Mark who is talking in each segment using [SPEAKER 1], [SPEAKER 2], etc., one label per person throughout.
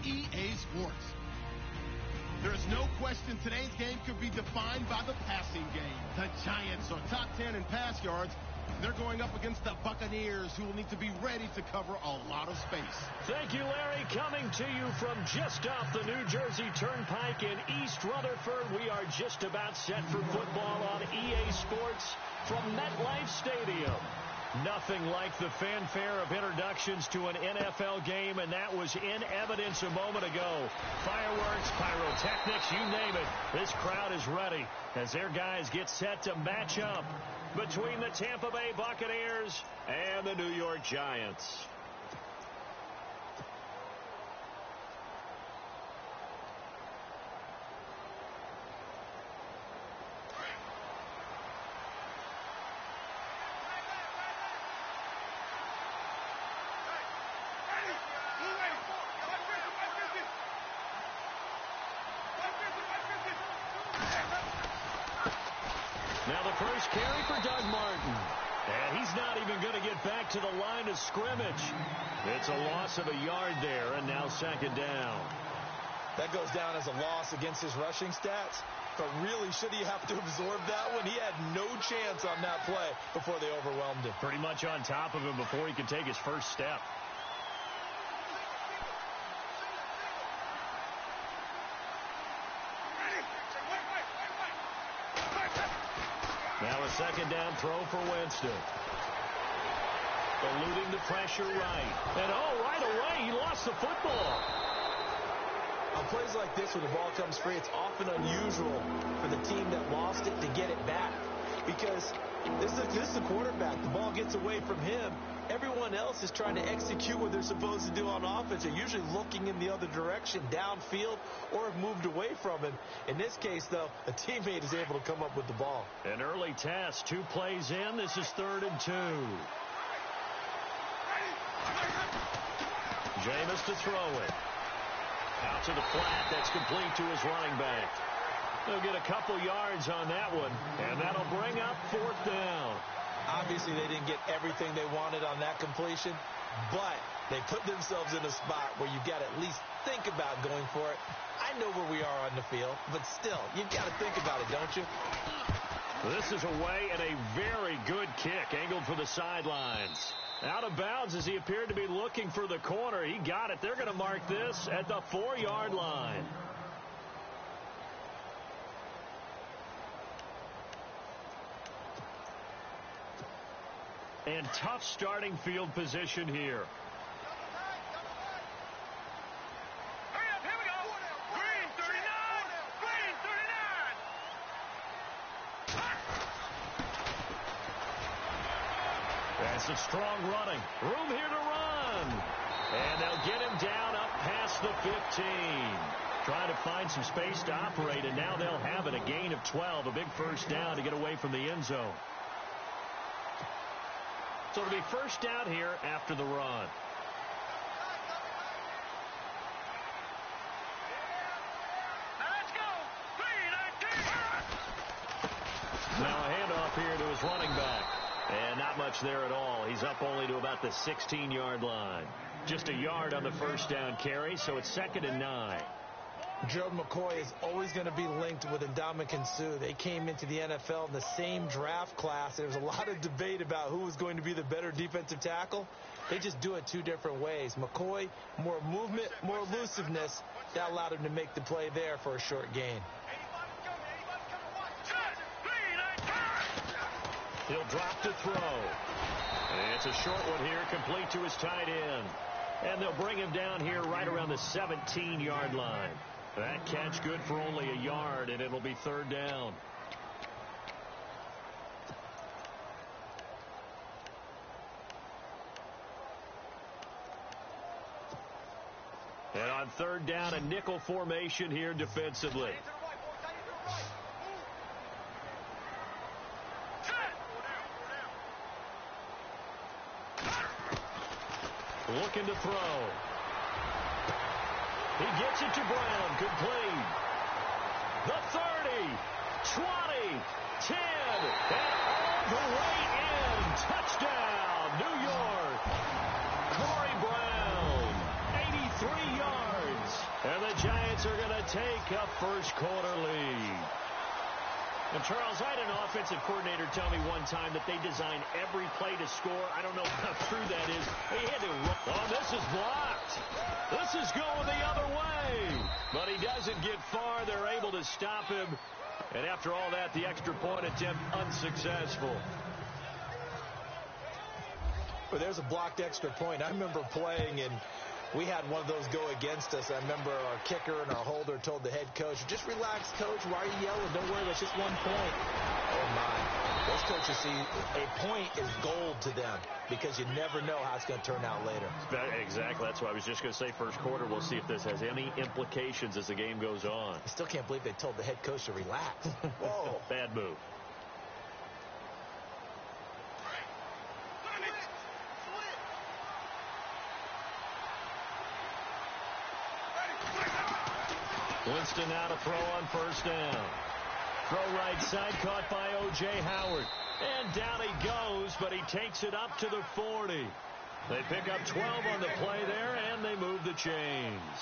[SPEAKER 1] EA Sports. There is no question today's game could be defined by the passing game. The Giants are top 10 in pass yards. They're going up against the Buccaneers, who will need to be ready to cover a lot of space.
[SPEAKER 2] Thank you, Larry. Coming to you from just off the New Jersey Turnpike in East Rutherford, we are just about set for football on EA Sports from MetLife Stadium. Nothing like the fanfare of introductions to an NFL game, and that was in evidence a moment ago. Fireworks, pyrotechnics, you name it. This crowd is ready as their guys get set to match up between the Tampa Bay Buccaneers and the New York Giants. Now the first carry for Doug Martin. And he's not even going to get back to the line of scrimmage. It's a loss of a yard there, and now second down.
[SPEAKER 3] That goes down as a loss against his rushing stats. But really, should he have to absorb that one? He had no chance on that play before they overwhelmed him.
[SPEAKER 2] Pretty much on top of him before he could take his first step. Now a second down throw for Winston. Eluding the pressure right. And right away, he lost the football.
[SPEAKER 3] On plays like this, when the ball comes free, it's often unusual for the team that lost it to get it back. Because this is the quarterback. The ball gets away from him. Everyone else is trying to execute what they're supposed to do on offense. They're usually looking in the other direction, downfield, or have moved away from him. In this case, though, a teammate is able to come up with the ball.
[SPEAKER 2] An early test, 2 plays in. This is 3rd and 2. Jameis to throw it. Out to the flat. That's complete to his running back. They'll get a couple yards on that one, and that'll bring up 4th down.
[SPEAKER 3] Obviously, they didn't get everything they wanted on that completion, but they put themselves in a spot where you've got to at least think about going for it. I know where we are on the field, but still, you've got to think about it, don't you?
[SPEAKER 2] This is away and a very good kick, angled for the sidelines. Out of bounds as he appeared to be looking for the corner. He got it. They're going to mark this at the 4-yard line. And tough starting field position here.
[SPEAKER 4] Hurry up, here we go. Green 39. Green 39.
[SPEAKER 2] That's a strong running. Room here to run. And they'll get him down up past the 15. Trying to find some space to operate, and now they'll have it. A gain of 12, a big first down to get away from the end zone. So it'll be first down here after the run.
[SPEAKER 4] Let's go.
[SPEAKER 2] Now a handoff here to his running back. And not much there at all. He's up only to about the 16-yard line. Just a yard on the first down carry, so it's 2nd and 9.
[SPEAKER 3] Gerald McCoy is always going to be linked with Ndamukong Suh. They came into the NFL in the same draft class. There was a lot of debate about who was going to be the better defensive tackle. They just do it 2 different ways. McCoy, more movement, more elusiveness. That allowed him to make the play there for a short gain.
[SPEAKER 2] He'll drop to throw. And it's a short one here, complete to his tight end. And they'll bring him down here right around the 17-yard line. That catch good for only a yard, and it'll be 3rd down. And on 3rd down, a nickel formation here defensively. Looking to throw. He gets it to Brown. Complete. The 30, 20, 10, and all the way in. Touchdown, New York. Corey Brown, 83 yards. Giants are going to take a first quarter lead. And Charles, I had an offensive coordinator tell me one time that they design every play to score. I don't know how true that is. He had to run. Oh, this is blocked. This is going the other way. But he doesn't get far. They're able to stop him. And after all that, the extra point attempt unsuccessful.
[SPEAKER 3] Well, there's a blocked extra point. I remember playing, and we had one of those go against us. I remember our kicker and our holder told the head coach, just relax, coach. Why are you yelling? Don't worry, it's just 1 point. Oh, my. Those coaches see a point is gold to them because you never know how it's going to turn out later.
[SPEAKER 2] Exactly. That's what I was just going to say. First quarter, we'll see if this has any implications as the game goes on.
[SPEAKER 3] I still can't believe they told the head coach to relax. Whoa.
[SPEAKER 2] Bad move. Winston now to throw on first down. Throw right side, caught by O.J. Howard. And down he goes, but he takes it up to the 40. They pick up 12 on the play there, and they move the chains.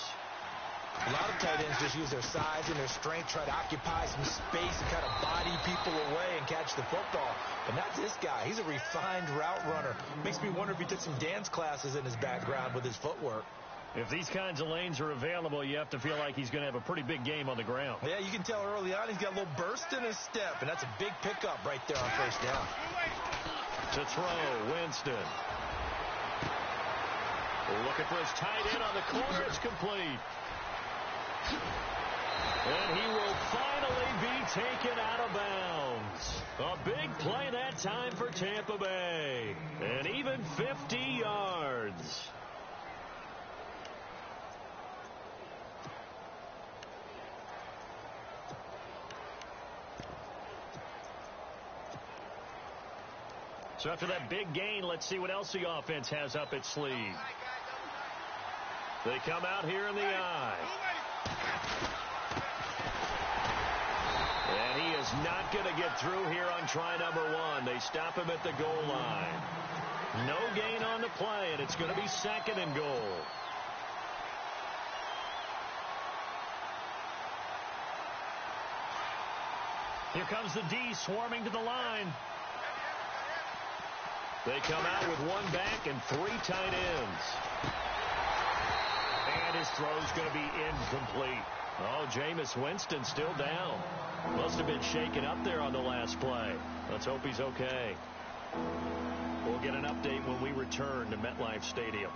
[SPEAKER 3] A lot of tight ends just use their size and their strength, try to occupy some space and kind of body people away and catch the football. But not this guy. He's a refined route runner. Makes me wonder if he took some dance classes in his background with his footwork.
[SPEAKER 2] If these kinds of lanes are available, you have to feel like he's going to have a pretty big game on the ground.
[SPEAKER 3] Yeah, you can tell early on he's got a little burst in his step, and that's a big pickup right there on first down.
[SPEAKER 2] To throw, Winston. Looking for his tight end on the corner. It's complete. And he will finally be taken out of bounds. A big play that time for Tampa Bay. And even 50 yards. So after that big gain, let's see what else the offense has up its sleeve. They come out here in the I. And he is not going to get through here on try number 1. They stop him at the goal line. No gain on the play, and it's going to be second and goal. Here comes the D swarming to the line. They come out with 1 back and 3 tight ends. And his throw's going to be incomplete. Oh, Jameis Winston still down. Must have been shaken up there on the last play. Let's hope he's okay. We'll get an update when we return to MetLife Stadium.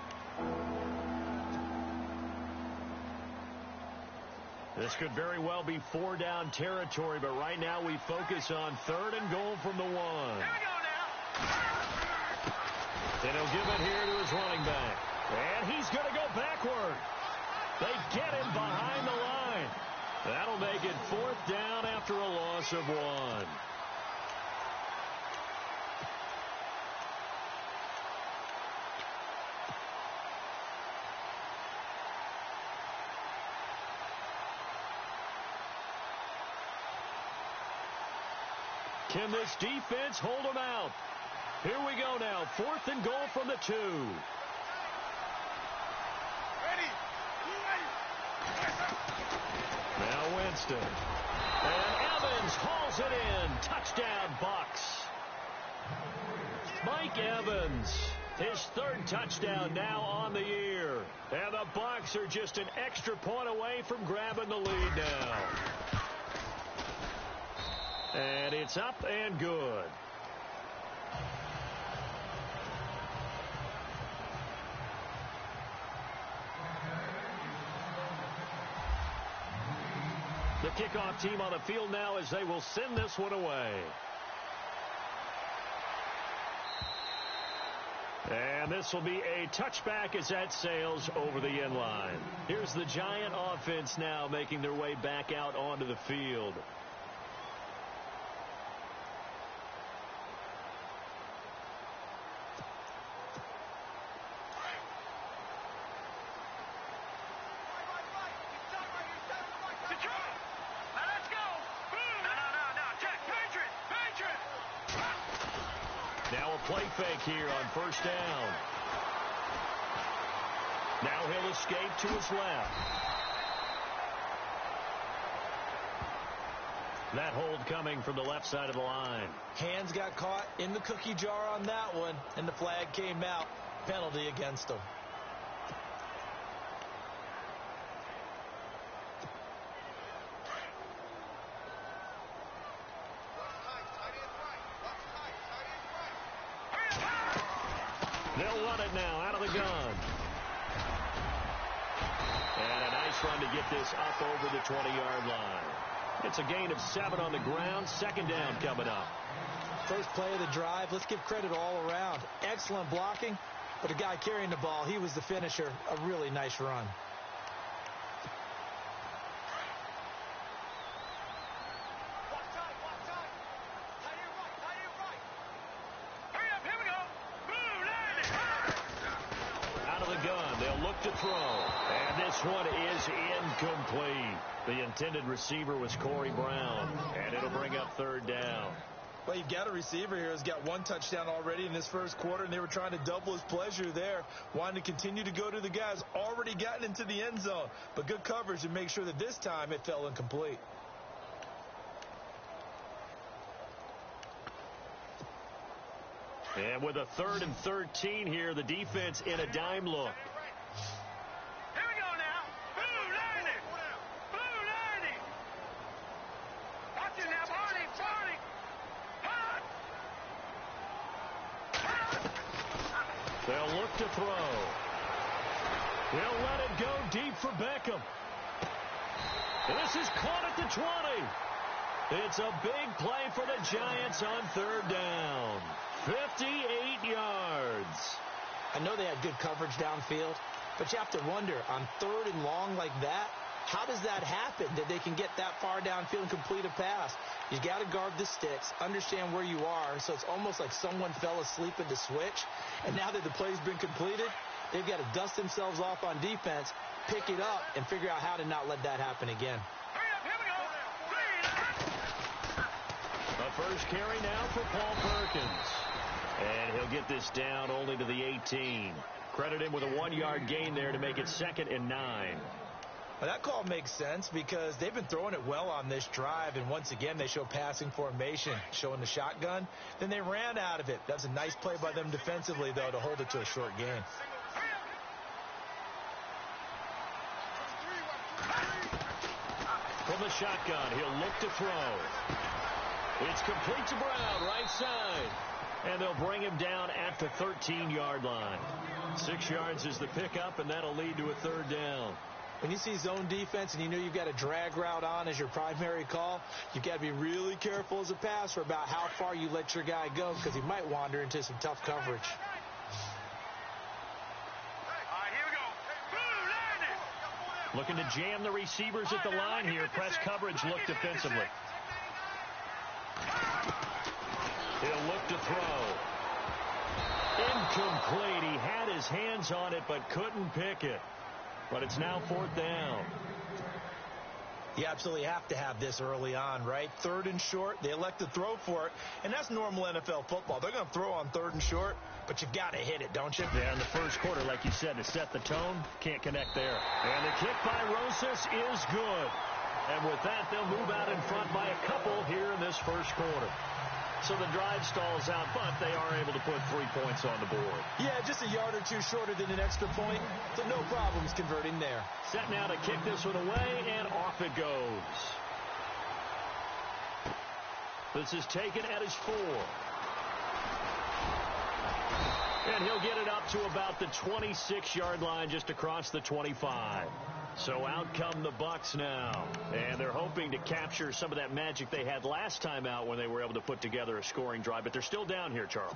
[SPEAKER 2] This could very well be 4-down territory, but right now we focus on 3rd and goal from the 1. And he'll give it here to his running back. And he's going to go backward. They get him behind the line. That'll make it 4th down after a loss of 1. Can this defense hold them out? Here we go now. 4th and goal from the 2. Now Winston. And Evans hauls it in. Touchdown, Bucs. Mike Evans, his 3rd touchdown now on the year. And the Bucs are just an extra point away from grabbing the lead now. And it's up and good. The kickoff team on the field now as they will send this one away. And this will be a touchback as that sails over the end line. Here's the Giant offense now making their way back out onto the field. Play fake here on first down. Now he'll escape to his left. That hold coming from the left side of the line.
[SPEAKER 3] Hands got caught in the cookie jar on that one, and the flag came out. Penalty against him.
[SPEAKER 2] They'll run it now out of the gun. And a nice run to get this up over the 20-yard line. It's a gain of 7 on the ground. Second down coming up.
[SPEAKER 3] First play of the drive. Let's give credit all around. Excellent blocking, but the guy carrying the ball, he was the finisher. A really nice run.
[SPEAKER 2] To throw, and this one is incomplete. The intended receiver was Corey Brown, and it'll bring up third down.
[SPEAKER 3] Well, you've got a receiver here who's got 1 touchdown already in this first quarter, and they were trying to double his pleasure there, wanting to continue to go to the guys already gotten into the end zone. But good coverage to make sure that this time it fell incomplete.
[SPEAKER 2] And with a 3rd and 13 here, the defense in a dime look. They'll look to throw. He'll let it go deep for Beckham. This is caught at the 20. It's a big play for the Giants on third down. 58 yards.
[SPEAKER 3] I know they had good coverage downfield, but you have to wonder, on 3rd and long like that, how does that happen that they can get that far downfield and complete a pass? You got to guard the sticks, understand where you are, so it's almost like someone fell asleep in the switch, and now that the play's been completed, they've got to dust themselves off on defense, pick it up, and figure out how to not let that happen again.
[SPEAKER 2] A first carry now for Paul Perkins. And he'll get this down only to the 18. Credit him with a 1-yard gain there to make it 2nd and 9.
[SPEAKER 3] Well, that call makes sense because they've been throwing it well on this drive, and once again they show passing formation, showing the shotgun. Then they ran out of it. That's a nice play by them defensively, though, to hold it to a short gain.
[SPEAKER 2] From the shotgun, he'll look to throw. It's complete to Brown, right side. And they'll bring him down at the 13-yard line. 6 yards is the pickup, and that'll lead to a third down.
[SPEAKER 3] When you see zone defense and you know you've got a drag route on as your primary call, you've got to be really careful as a passer about how far you let your guy go because he might wander into some tough coverage.
[SPEAKER 2] Looking to jam the receivers at the line here. Press coverage look defensively. He'll look to throw. Incomplete. He had his hands on it but couldn't pick it. But it's now 4th down.
[SPEAKER 3] You absolutely have to have this early on, right? 3rd and short, they elect to throw for it, and that's normal NFL football. They're going to throw on 3rd and short, but you've got to hit it, don't you?
[SPEAKER 2] Yeah, in the first quarter, like you said, to set the tone, can't connect there. And the kick by Rosas is good. And with that, they'll move out in front by a couple here in this first quarter. So the drive stalls out, but they are able to put 3 points on the board.
[SPEAKER 3] Yeah, just a yard or two shorter than an extra point, so no problems converting there.
[SPEAKER 2] Set now to kick this one away, and off it goes. This is taken at his 4. And he'll get it up to about the 26-yard line, just across the 25. So out come the Bucs now, and they're hoping to capture some of that magic they had last time out when they were able to put together a scoring drive. But they're still down here, Charles.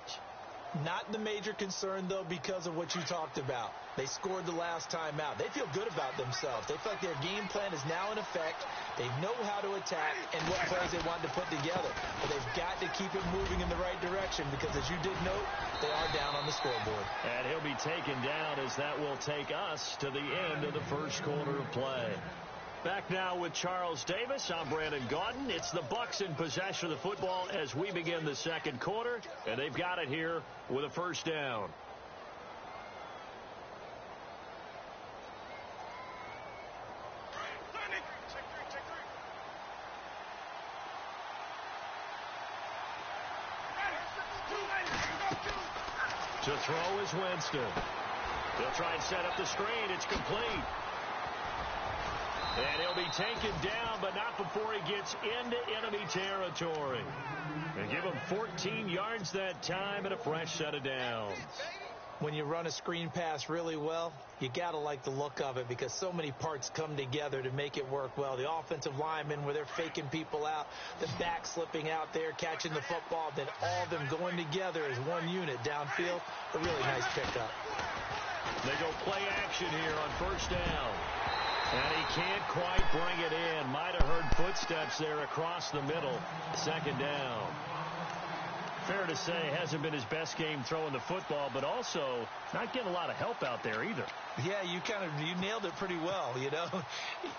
[SPEAKER 3] Not the major concern, though, because of what you talked about. They scored the last time out. They feel good about themselves. They feel like their game plan is now in effect. They know how to attack and what plays they want to put together. But they've got to keep it moving in the right direction because, as you did note, they are down on the scoreboard.
[SPEAKER 2] And he'll be taken down as that will take us to the end of the first quarter of play. Back now with Charles Davis. I'm Brandon Gaudin. It's the Bucs in possession of the football as we begin the second quarter, and they've got it here with a first down. To throw is Winston. He'll try and set up the screen. It's complete. And he'll be taken down, but not before he gets into enemy territory. They give him 14 yards that time and a fresh set of downs.
[SPEAKER 3] When you run a screen pass really well, you got to like the look of it because so many parts come together to make it work well. The offensive linemen, where they're faking people out, the back slipping out there, catching the football, then all of them going together as one unit downfield. A really nice pickup.
[SPEAKER 2] They go play action here on first down. And he can't quite bring it in. Might have heard footsteps there across the middle. Second down. Fair to say, hasn't been his best game throwing the football, but also not getting a lot of help out there either.
[SPEAKER 3] Yeah, you nailed it pretty well, you know.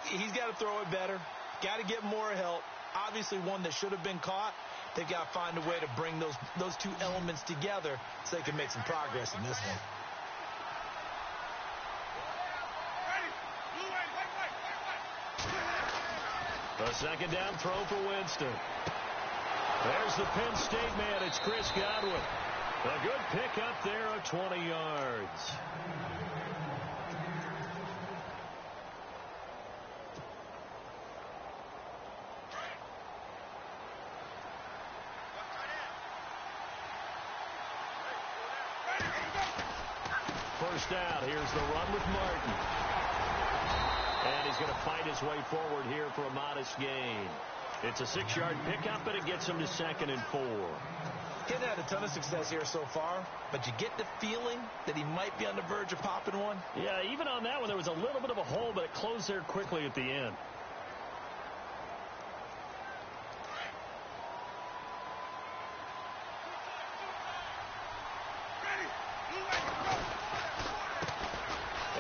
[SPEAKER 3] He's got to throw it better. Got to get more help. Obviously one that should have been caught. They got to find a way to bring those two elements together so they can make some progress in this one.
[SPEAKER 2] A second down throw for Winston. There's the Penn State man. It's Chris Godwin. A good pickup there of 20 yards. First down. Here's the run with Martin. And he's going to fight his way forward here for a modest gain. It's a 6-yard pickup, and it gets him to 2nd and 4.
[SPEAKER 3] He hasn't had a ton of success here so far, but you get the feeling that he might be on the verge of popping one.
[SPEAKER 2] Yeah, even on that one, there was a little bit of a hole, but it closed there quickly at the end.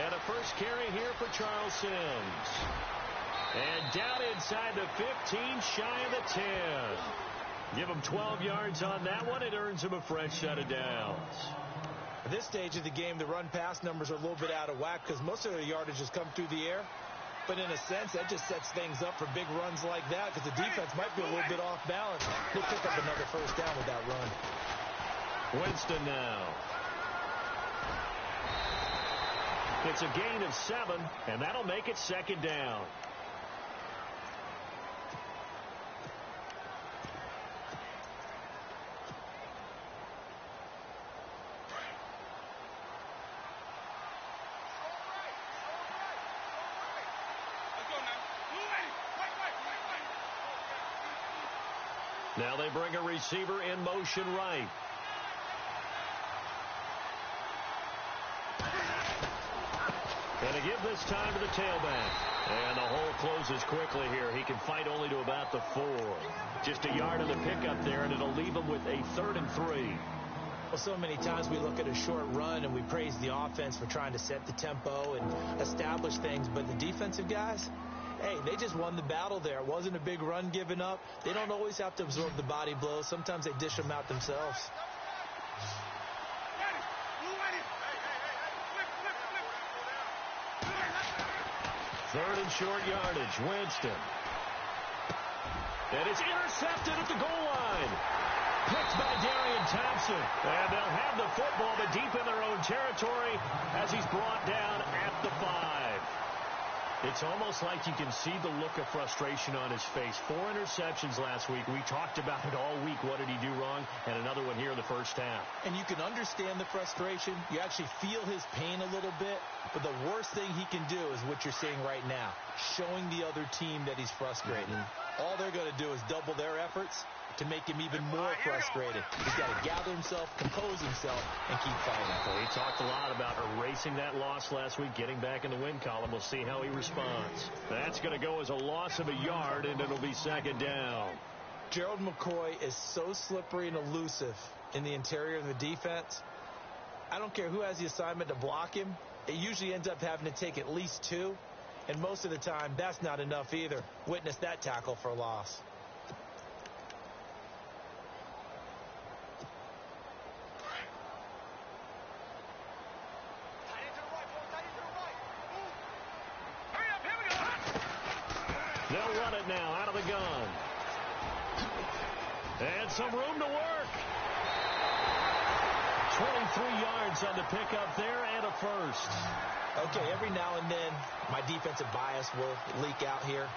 [SPEAKER 2] And a first carry here for Charles Sims. And down inside the 15, shy of the 10. Give him 12 yards on that one. It earns him a fresh set of downs.
[SPEAKER 3] At this stage of the game, the run-pass numbers are a little bit out of whack because most of the yardage has come through the air. But in a sense, that just sets things up for big runs like that because the defense might be a little bit off balance. They'll pick up another first down with that run.
[SPEAKER 2] Winston now. It's a gain of 7, and that'll make it 2nd down. Now they bring a receiver in motion right. And to give this time to the tailback. And the hole closes quickly here. He can fight only to about the 4. Just a yard of the pickup there, and it'll leave him with a 3rd and 3.
[SPEAKER 3] Well, so many times we look at a short run and we praise the offense for trying to set the tempo and establish things. But the defensive guys, hey, they just won the battle there. It wasn't a big run given up. They don't always have to absorb the body blows. Sometimes they dish them out themselves.
[SPEAKER 2] Third and short yardage. Winston. And it's intercepted at the goal line. Picked by Darian Thompson. And they'll have the football, but deep in their own territory as he's brought down at the 5. It's almost like you can see the look of frustration on his face. 4 interceptions last week. We talked about it all week. What did he do wrong? And another one here in the first half.
[SPEAKER 3] And you can understand the frustration. You actually feel his pain a little bit. But the worst thing he can do is what you're seeing right now, showing the other team that he's frustrated. All they're going to do is double their efforts to make him even more frustrated. He's got to gather himself, compose himself, and keep fighting.
[SPEAKER 2] Well, he talked a lot about erasing that loss last week, getting back in the win column. We'll see how he responds. That's going to go as a loss of a yard, and it'll be 2nd down.
[SPEAKER 3] Gerald McCoy is so slippery and elusive in the interior of the defense. I don't care who has the assignment to block him. It usually ends up having to take at least 2. And most of the time, that's not enough either. Witness that tackle for a loss.
[SPEAKER 2] They'll run it now out of the gun. And some room to work. 23 yards on the pickup there and a first.
[SPEAKER 3] Okay, every now and then my defensive bias will leak out here.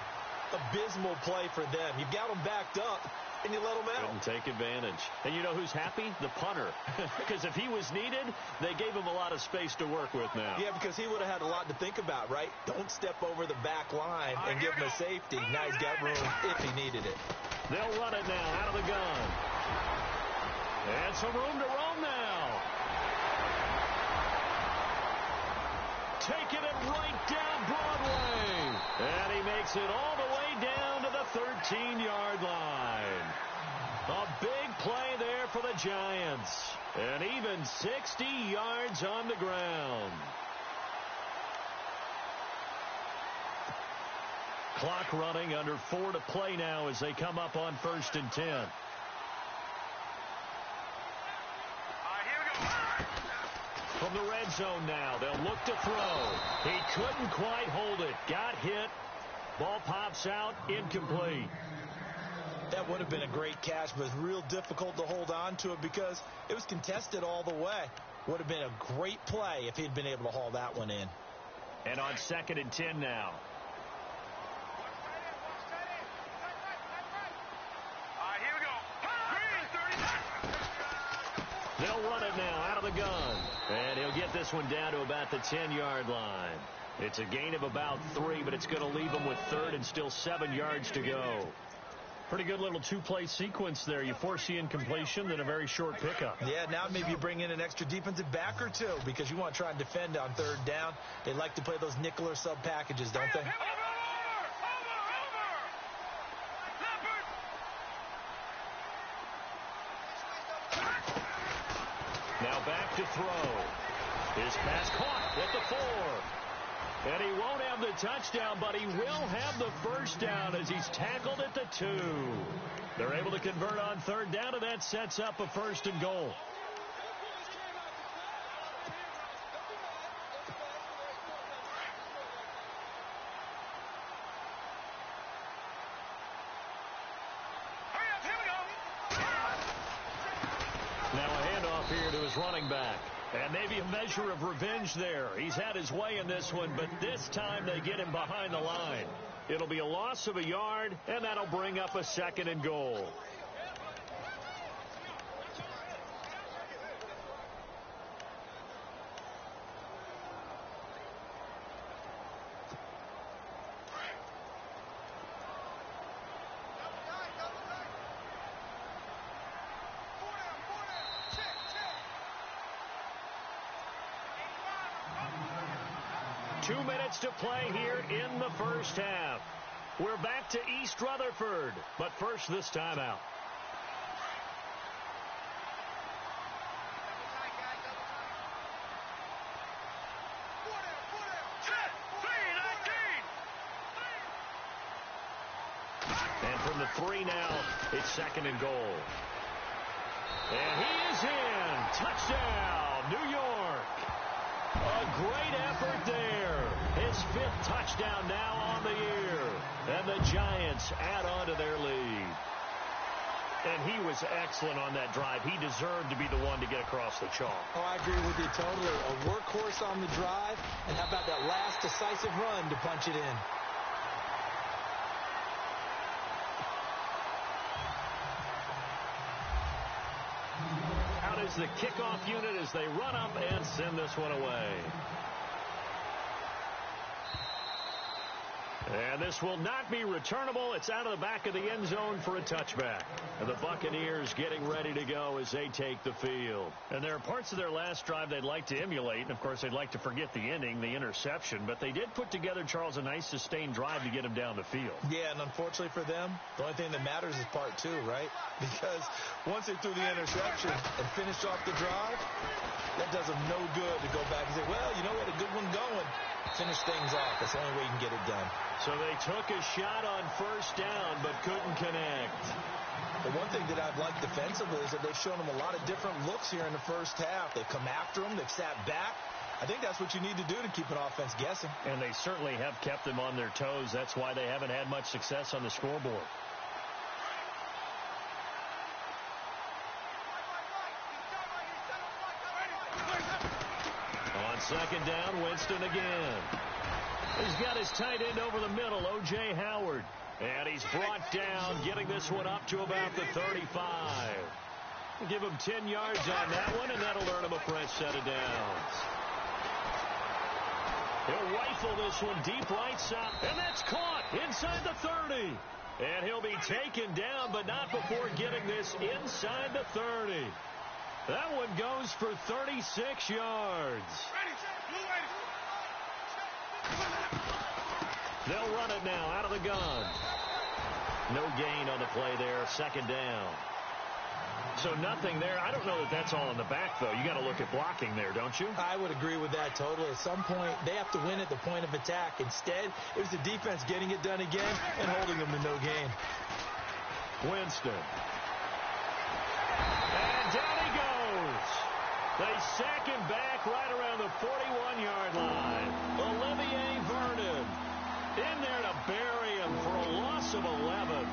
[SPEAKER 3] Abysmal play for them. You've got them backed up, and you let them out.
[SPEAKER 2] Couldn't take advantage. And you know who's happy? The punter. Because if he was needed, they gave him a lot of space to work with now.
[SPEAKER 3] Yeah, because he would have had a lot to think about, right? Don't step over the back line and give him a safety. Now he's got room if he needed it.
[SPEAKER 2] They'll run it now out of the gun. And some room to roam now. Taking it right down Broadway. And he makes it all the way down to the 13-yard line. A big play there for the Giants. And even 60 yards on the ground. Clock running, under 4 to play now as they come up on 1st and 10. From the red zone now, they'll look to throw. He couldn't quite hold it. Got hit. Ball pops out, incomplete.
[SPEAKER 3] That would have been a great catch, but it's real difficult to hold on to it because it was contested all the way. Would have been a great play if he'd been able to haul that one in.
[SPEAKER 2] And on 2nd and 10 now. They'll run it now out of the gun. And he'll get this one down to about the 10-yard line. It's a gain of about 3, but it's going to leave him with 3rd and still 7 yards to go. Pretty good little two-play sequence there. You force the incompletion, then a very short pickup.
[SPEAKER 3] Yeah, now maybe you bring in an extra defensive back or two because you want to try and defend on 3rd down. They like to play those nickel or sub packages, don't they?
[SPEAKER 2] Now back to throw. His pass caught at the 4. And he won't have the touchdown, but he will have the first down as he's tackled at the 2. They're able to convert on 3rd down, and that sets up a 1st and goal. Now a handoff here to his running back. And maybe a measure of revenge there. He's had his way in this one, but this time they get him behind the line. It'll be a loss of a yard, and that'll bring up a 2nd and goal. To play here in the first half. We're back to East Rutherford, but first this time out. And from the 3 now, it's 2nd and goal. And he is in. Touchdown, New York. A great effort there. His 5th touchdown now on the year. And the Giants add on to their lead. And he was excellent on that drive. He deserved to be the one to get across the chalk.
[SPEAKER 3] Oh, I agree with you totally. A workhorse on the drive. And how about that last decisive run to punch it in?
[SPEAKER 2] Out is the kickoff unit as they run up and send this one away. And this will not be returnable. It's out of the back of the end zone for a touchback. And the Buccaneers getting ready to go as they take the field. And there are parts of their last drive they'd like to emulate. And, of course, they'd like to forget the ending, the interception. But they did put together, Charles, a nice sustained drive to get him down the field.
[SPEAKER 3] Yeah, and unfortunately for them, the only thing that matters is part 2, right? Because once they threw the interception and finished off the drive, that does them no good to go back and say, well, you know, we had a good one going. Finish things off. That's the only way you can get it done.
[SPEAKER 2] So they took a shot on 1st down, but couldn't connect.
[SPEAKER 3] The one thing that I've liked defensively is that they've shown them a lot of different looks here in the first half. They've come after them. They've sat back. I think that's what you need to do to keep an offense guessing.
[SPEAKER 2] And they certainly have kept them on their toes. That's why they haven't had much success on the scoreboard. second down, Winston again. He's got his tight end over the middle, O.J. Howard. And he's brought down, getting this one up to about the 35. Give him 10 yards on that one, and that'll earn him a fresh set of downs. He'll rifle this one deep right side, and that's caught inside the 30. And he'll be taken down, but not before getting this inside the 30. That one goes for 36 yards. They'll run it now out of the gun. No gain on the play there, second down. So nothing there. I don't know that that's all in the back, though. You got to look at blocking there, don't you?
[SPEAKER 3] I would agree with that totally. At some point, they have to win at the point of attack. Instead, it was the defense getting it done again and holding them to no gain.
[SPEAKER 2] Winston. And down he goes. They sack him back right around the 41-yard line. Olivier Vernon in there to bury him for a loss of 11.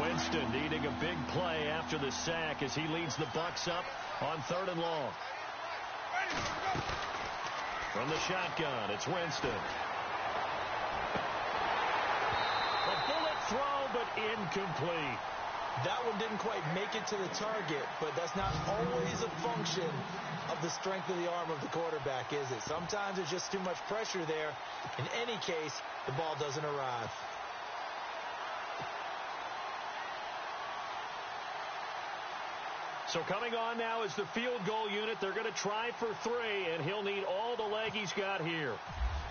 [SPEAKER 2] Winston needing a big play after the sack as he leads the Bucs up on 3rd and long. From the shotgun, it's Winston. A bullet throw, but incomplete.
[SPEAKER 3] That one didn't quite make it to the target, but that's not always a function of the strength of the arm of the quarterback, is it? Sometimes there's just too much pressure there. In any case, the ball doesn't arrive.
[SPEAKER 2] So coming on now is the field goal unit. They're going to try for 3, and he'll need all the leg he's got here.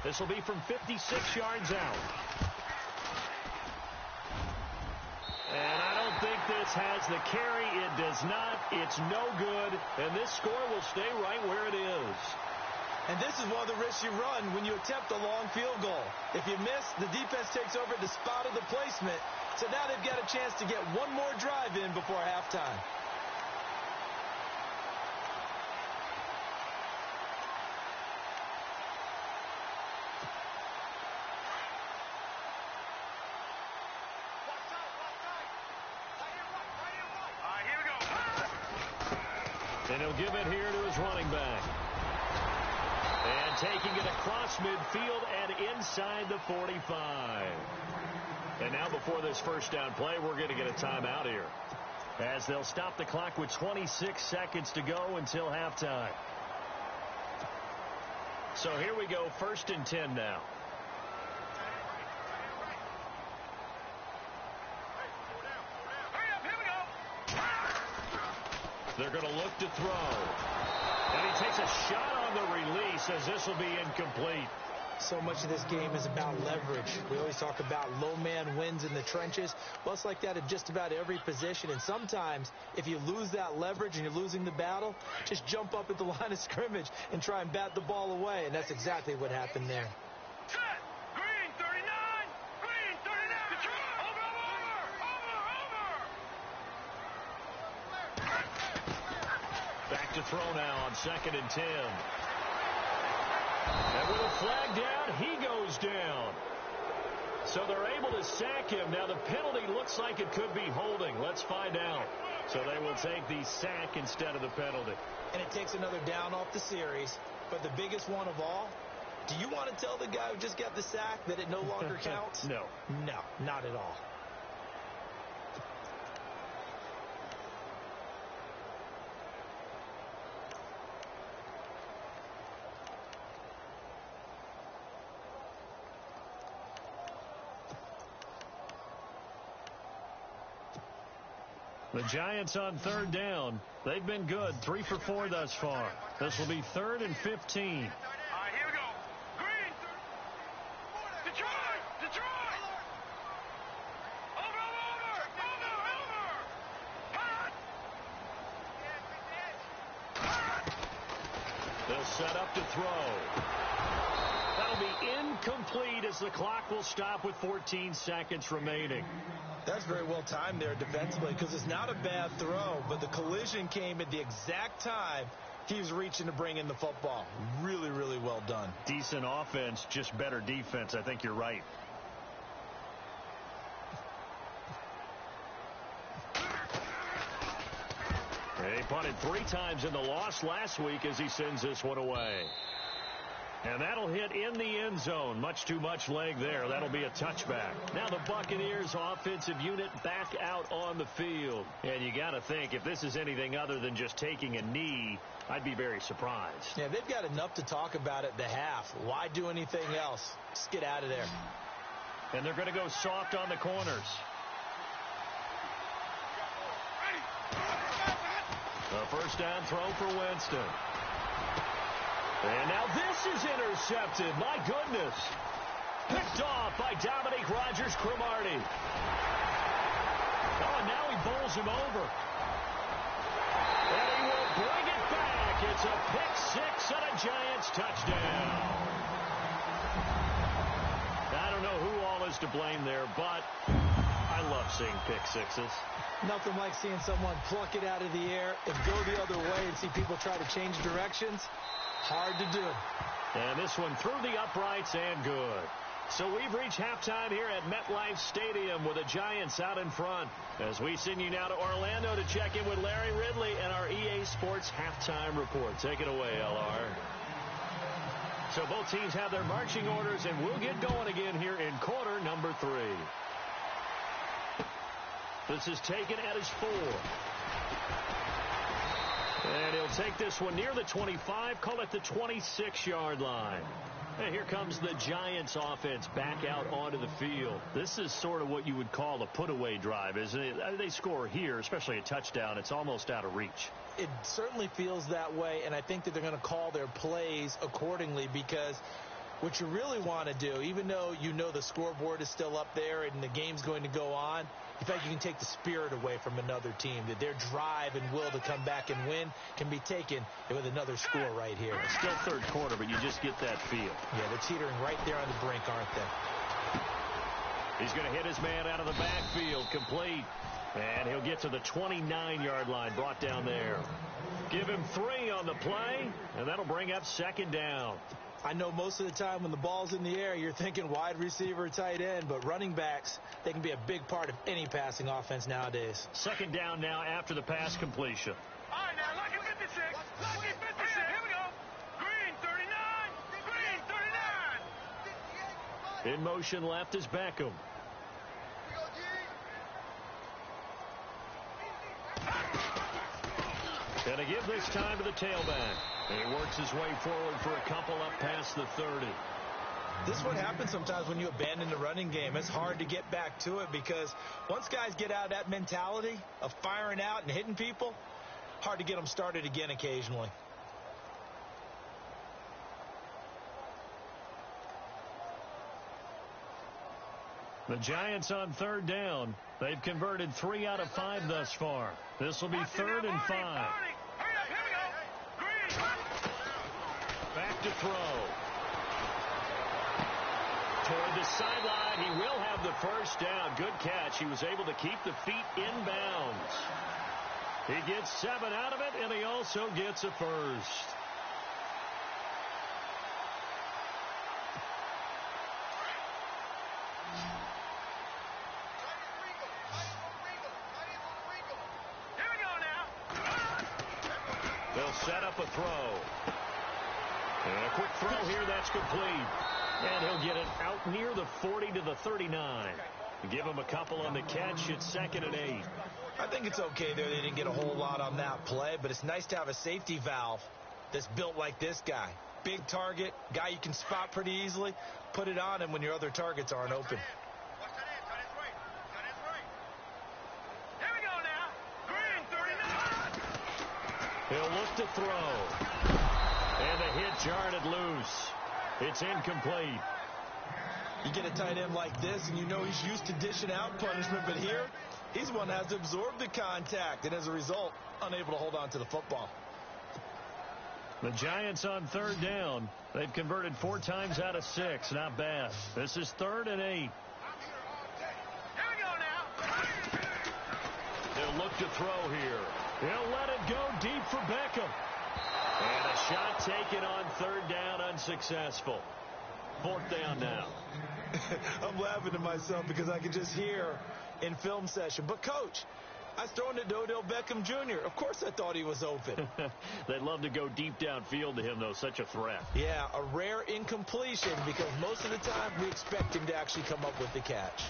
[SPEAKER 2] This will be from 56 yards out. And I don't think this has the carry. It does not. It's no good. And this score will stay right where it is.
[SPEAKER 3] And this is one of the risks you run when you attempt a long field goal. If you miss, the defense takes over at the spot of the placement. So now they've got a chance to get one more drive in before halftime.
[SPEAKER 2] And he'll give it here to his running back. And taking it across midfield and inside the 45. And now before this first down play, we're going to get a timeout here, as they'll stop the clock with 26 seconds to go until halftime. So here we go, 1st and 10 now. They're going to look to throw. And he takes a shot on the release as this will be incomplete.
[SPEAKER 3] So much of this game is about leverage. We always talk about low man wins in the trenches. Well, it's like that at just about every position. And sometimes, if you lose that leverage and you're losing the battle, just jump up at the line of scrimmage and try and bat the ball away. And that's exactly what happened there.
[SPEAKER 4] Green 39! Green 39! Over!
[SPEAKER 2] Back to throw now on 2nd and 10. And with a flag down, he goes down. So they're able to sack him. Now the penalty looks like it could be holding. Let's find out. So they will take the sack instead of the penalty.
[SPEAKER 3] And it takes another down off the series. But the biggest one of all, do you want to tell the guy who just got the sack that it no longer counts?
[SPEAKER 2] No.
[SPEAKER 3] No, not at all.
[SPEAKER 2] The Giants on 3rd down. They've been good. 3 for 4 thus far. This will be 3rd and 15.
[SPEAKER 4] All right, here we go. Green. Detroit! Over! Hot!
[SPEAKER 2] They'll set up to throw. That'll be incomplete as the clock will stop with 14 seconds remaining.
[SPEAKER 3] That's very well timed there defensively, because it's not a bad throw, but the collision came at the exact time he was reaching to bring in the football. Really, really well done.
[SPEAKER 2] Decent offense, just better defense. I think you're right. He punted 3 times in the loss last week as he sends this one away. And that'll hit in the end zone. Much too much leg there. That'll be a touchback. Now the Buccaneers offensive unit back out on the field. And you got to think, if this is anything other than just taking a knee, I'd be very surprised.
[SPEAKER 3] Yeah, they've got enough to talk about at the half. Why do anything else? Just get out of there.
[SPEAKER 2] And they're going to go soft on the corners. A first down throw for Winston. And now this is intercepted. My goodness. Picked off by Dominique Rodgers-Cromartie. Oh, and now he bowls him over. And he will bring it back. It's a pick 6 and a Giants touchdown. I don't know who all is to blame there, but I love seeing pick 6s.
[SPEAKER 3] Nothing like seeing someone pluck it out of the air and go the other way and see people try to change directions. Hard to do.
[SPEAKER 2] And this one through the uprights and good. So we've reached halftime here at MetLife Stadium with the Giants out in front. As we send you now to Orlando to check in with Larry Ridley and our EA Sports halftime report. Take it away, LR. So both teams have their marching orders, and we'll get going again here in quarter number 3. This is taken at his 4. And he'll take this one near the 25, call it the 26-yard line. And here comes the Giants offense back out onto the field. This is sort of what you would call a put-away drive, isn't it? They score here, especially a touchdown. It's almost out of reach.
[SPEAKER 3] It certainly feels that way, and I think that they're going to call their plays accordingly because what you really want to do, even though you know the scoreboard is still up there and the game's going to go on, in fact, you can take the spirit away from another team, that their drive and will to come back and win can be taken with another score right here.
[SPEAKER 2] It's still third quarter, but you just get that feel.
[SPEAKER 3] Yeah, they're teetering right there on the brink, aren't they?
[SPEAKER 2] He's going to hit his man out of the backfield, complete. And he'll get to the 29-yard line, brought down there. Give him 3 on the play, and that'll bring up second down.
[SPEAKER 3] I know most of the time when the ball's in the air, you're thinking wide receiver, tight end, but running backs, they can be a big part of any passing offense nowadays.
[SPEAKER 2] Second down now after the pass completion.
[SPEAKER 4] All right, now, lucky 56. Lucky 56. Here we go. Green 39. Green 39.
[SPEAKER 2] In motion left is Beckham. And to give this time to the tailback. And he works his way forward for a couple up past the 30.
[SPEAKER 3] This is what happens sometimes when you abandon the running game. It's hard to get back to it because once guys get out of that mentality of firing out and hitting people, hard to get them started again occasionally.
[SPEAKER 2] The Giants on third down. They've converted 3 out of 5 thus far. This will be 3rd and 5. Back to throw. Toward the sideline. He will have the first down. Good catch. He was able to keep the feet inbounds. He gets 7 out of it, and he also gets a first. They'll set up a throw. And a quick throw here, that's complete. And he'll get it out near the 40 to the 39. Give him a couple on the catch. It's 2nd and 8.
[SPEAKER 3] I think it's okay there. They didn't get a whole lot on that play, but it's nice to have a safety valve that's built like this guy. Big target, guy you can spot pretty easily. Put it on him when your other targets aren't open.
[SPEAKER 2] He'll look to throw. And the hit jarred it loose. It's incomplete.
[SPEAKER 3] You get a tight end like this, and you know he's used to dishing out punishment, but here, he's one that has to absorb the contact, and as a result, unable to hold on to the football.
[SPEAKER 2] The Giants on third down. They've converted 4 times out of 6. Not bad. This is 3rd and 8. They'll look to throw here. He'll let it go deep for Beckham. And a shot taken on 3rd down, unsuccessful. 4th down now.
[SPEAKER 3] I'm laughing to myself because I can just hear in film session. But, Coach, I was throwing it to Odell Beckham Jr. Of course I thought he was open.
[SPEAKER 2] They'd love to go deep downfield to him, though. Such a threat.
[SPEAKER 3] Yeah, a rare incompletion because most of the time we expect him to actually come up with the catch.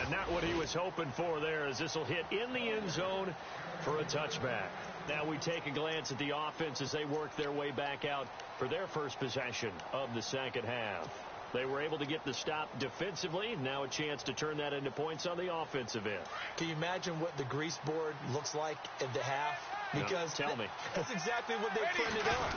[SPEAKER 2] And not what he was hoping for there, as this will hit in the end zone for a touchback. Now we take a glance at the offense as they work their way back out for their first possession of the second half. They were able to get the stop defensively. Now a chance to turn that into points on the offensive end.
[SPEAKER 3] Can you imagine what the grease board looks like at the half? Because
[SPEAKER 2] no, tell me.
[SPEAKER 3] That's exactly what they printed up.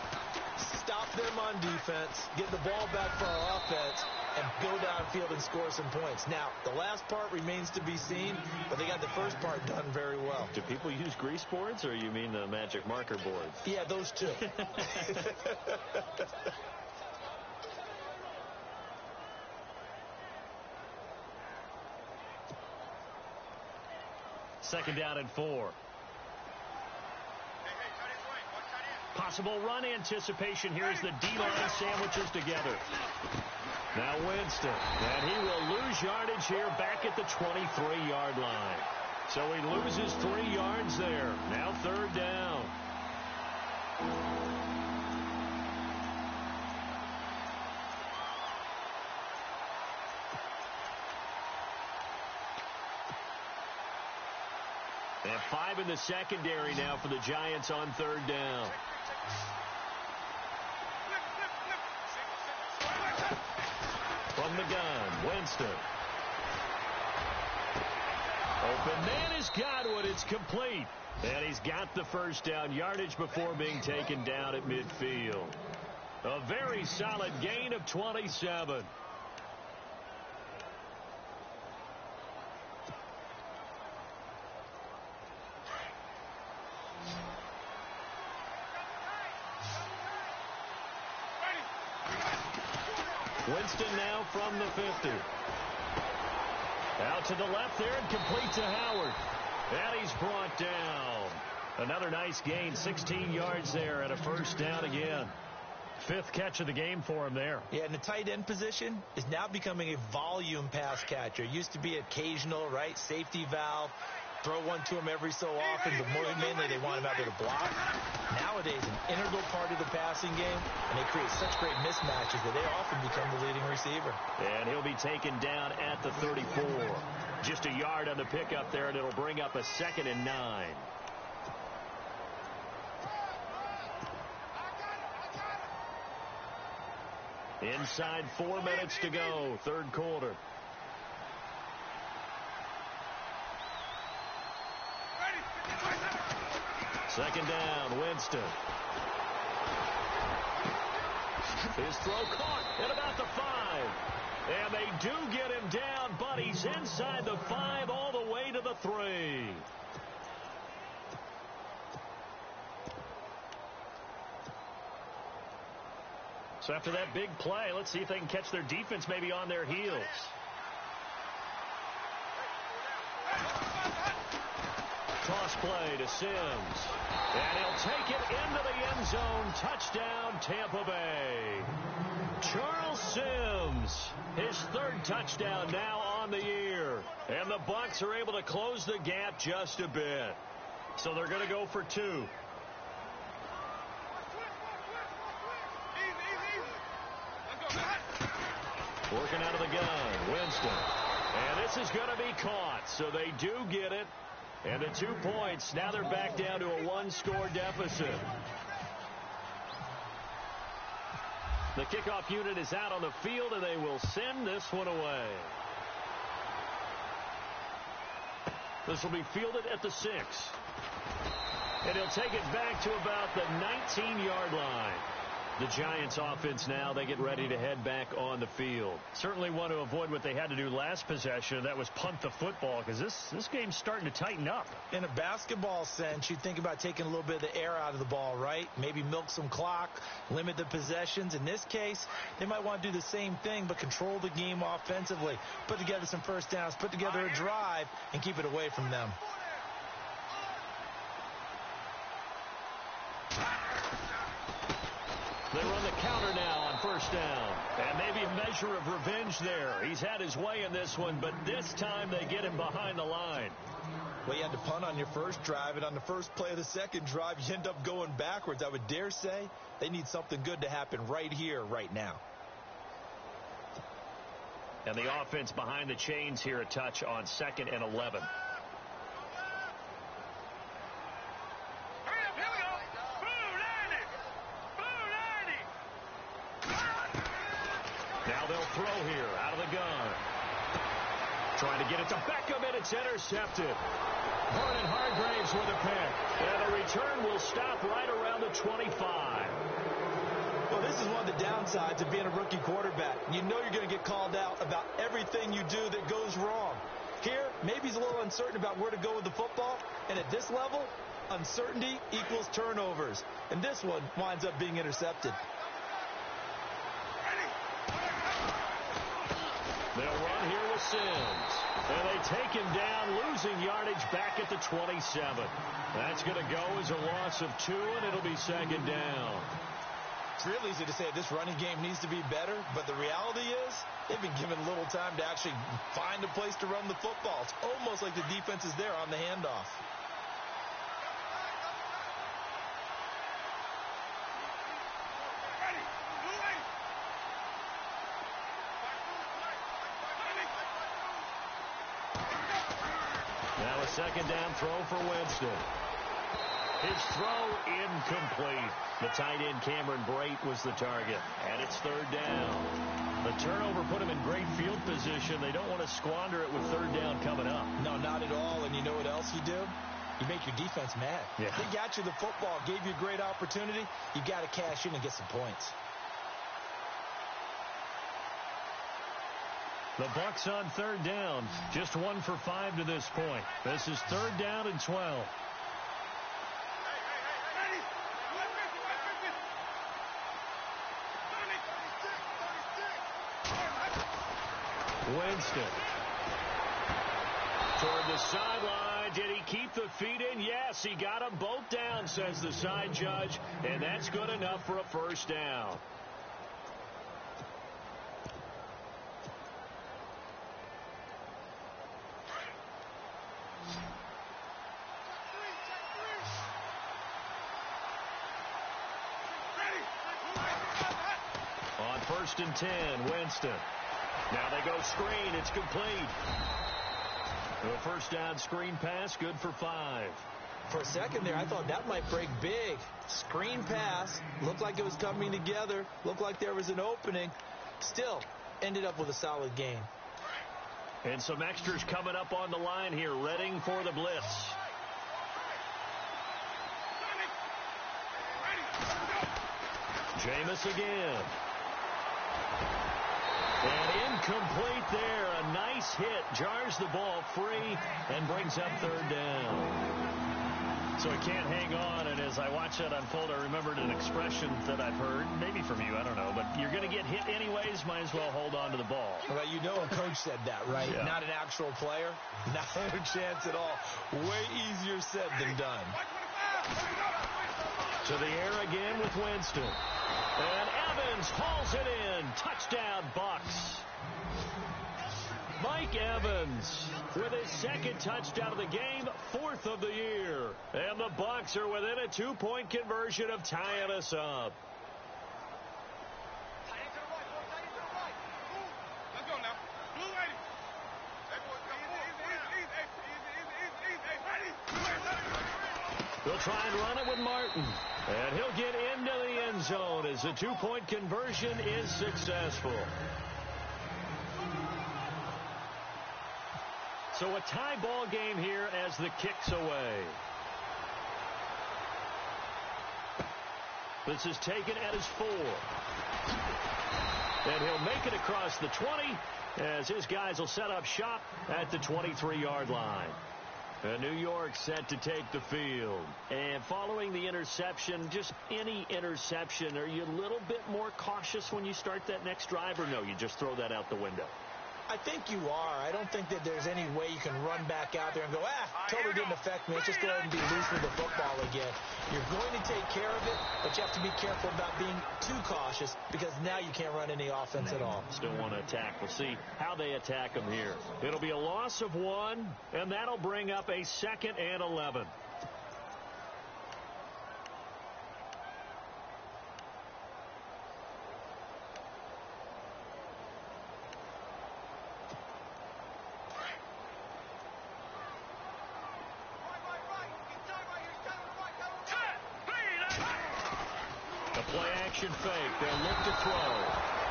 [SPEAKER 3] Stop them on defense, get the ball back for our offense, and go downfield and score some points. Now, the last part remains to be seen, but they got the first part done very well.
[SPEAKER 2] Do people use grease boards, or you mean the magic marker boards?
[SPEAKER 3] Yeah, those two.
[SPEAKER 2] Second down and 4. Possible run anticipation here as the D-line sandwiches together. Now Winston, and he will lose yardage here back at the 23-yard line. So he loses 3 yards there. Now third down. And 5 in the secondary now for the Giants on third down. From the gun, Winston. Open man is Godwin. It's complete. And he's got the first down yardage before being taken down at midfield. A very solid gain of 27. Winston now from the 50. Out to the left there and complete to Howard. And he's brought down. Another nice gain, 16 yards there and a first down again. 5th catch of the game for him there. Yeah, and the tight end position is now becoming a volume pass catcher. Used to be occasional, right? Safety valve. Throw one to him every so often, but more mainly they want him out there to block. Nowadays, an integral part of the passing game, and they create such great mismatches that they often become the leading receiver. And he'll be taken down at the 34. Just a yard on the pickup there, and it'll bring up a 2nd and 9. Inside 4 minutes to go, third quarter. Second down, Winston. His throw caught at about the 5. And they do get him down, but he's inside the 5 all the way to the 3. So after that big play, let's see if they can catch their defense maybe on their heels. Toss play to Sims. And he'll take it into the end zone. Touchdown, Tampa Bay. Charles Sims, his 3rd touchdown now on the year. And the Bucs are able to close the gap just a bit. So they're going to go for 2. Working out of the gun, Winston. And this is going to be caught. So they do get it. And the 2 points, now they're back down to a 1-score deficit. The kickoff unit is out on the field, and they will send this one away. This will be fielded at the 6. And he'll take it back to about the 19-yard line. The Giants offense now, they get ready to head back on the field. Certainly want to avoid what they had to do last possession. That was punt the football, because this game's starting to tighten up. In a basketball sense, you think about taking a little bit of the air out of the ball, right? Maybe milk some clock, limit the possessions. In this case, they might want to do the same thing, but control the game offensively. Put together some first downs, put together a drive, and keep it away from them. They run the counter now on 1st first down. And maybe a measure of revenge there. He's had his way in this one, but this time they get him behind the line.
[SPEAKER 3] Well, you had to punt on your first drive, and on the first play of the second drive, you end up going backwards. I would dare say they need something good to happen right here, right now.
[SPEAKER 2] And the offense behind the chains here, a touch on 2nd and 11. Now they'll throw here out of the gun. Trying to get it to Beckham, and it's intercepted. Vernon Hargraves with a pick. And the return will stop right around the 25.
[SPEAKER 3] Well, this is one of the downsides of being a rookie quarterback. You know you're going to get called out about everything you do that goes wrong. Here, maybe he's a little uncertain about where to go with the football. And at this level, uncertainty equals turnovers. And this one winds up being intercepted.
[SPEAKER 2] They'll run here with Sims. And they take him down, losing yardage back at the 27. That's going to go as a loss of 2, and it'll be 2nd down.
[SPEAKER 3] It's real easy to say this running game needs to be better, but the reality is they've been given little time to actually find a place to run the football. It's almost like the defense is there on the handoff.
[SPEAKER 2] Now a 2nd down throw for Winston. His throw incomplete. The tight end Cameron Brate was the target. And it's 3rd down. The turnover put him in great field position. They don't want to squander it with 3rd down coming up.
[SPEAKER 3] No, not at all. And you know what else you do? You make your defense mad.
[SPEAKER 2] Yeah.
[SPEAKER 3] They got you the football, gave you a great opportunity. You got to cash in and get some points.
[SPEAKER 2] The Bucs on 3rd down. Just 1 for 5 to this point. This is 3rd down and 12. Winston. Toward the sideline. Did he keep the feet in? Yes, he got them both down, says the side judge. And that's good enough for a 1st down. On 1st and 10, Winston. Now they go screen. It's complete. A 1st down screen pass, good for 5.
[SPEAKER 3] For a second there, I thought that might break big. Screen pass. Looked like it was coming together. Looked like there was an opening. Still, ended up with a solid game.
[SPEAKER 2] And some extras coming up on the line here, readying for the blitz. Jameis again. And incomplete there. A nice hit. Jars the ball free and brings up 3rd down. So he can't hang on. And as I watch that unfold, I remembered an expression that I've heard, maybe from you, I don't know, but you're going to get hit anyways, might as well hold on to the ball.
[SPEAKER 3] Well, you know a coach said that, right?
[SPEAKER 2] Yeah.
[SPEAKER 3] Not an actual player. Not a chance at all. Way easier said than done.
[SPEAKER 2] To the air again with Winston. And Evans hauls it in. Touchdown, Bucs. Mike Evans with his 2nd touchdown of the game, 4th of the year. And the Bucs are within a 2-point conversion of tying us up.
[SPEAKER 4] Let's go now. Blue lady.
[SPEAKER 2] They'll try and run it with Martin. And he'll get into the end zone as the 2-point conversion is successful. So a tie ball game here as the kick's away. This is taken at his 4. And he'll make it across the 20 as his guys will set up shop at the 23-yard line. New York set to take the field. And following the interception, just any interception, are you a little bit more cautious when you start that next drive, or no, you just throw that out the window?
[SPEAKER 3] I think you are. I don't think that there's any way you can run back out there and go, totally didn't affect me. Let's just go ahead and be loose with the football again. You're going to take care of it, but you have to be careful about being too cautious because now you can't run any offense at all.
[SPEAKER 2] Still want to attack. We'll see how they attack them here. It'll be a loss of 1, and that'll bring up a 2nd and 11. Play-action fake. They'll look to throw.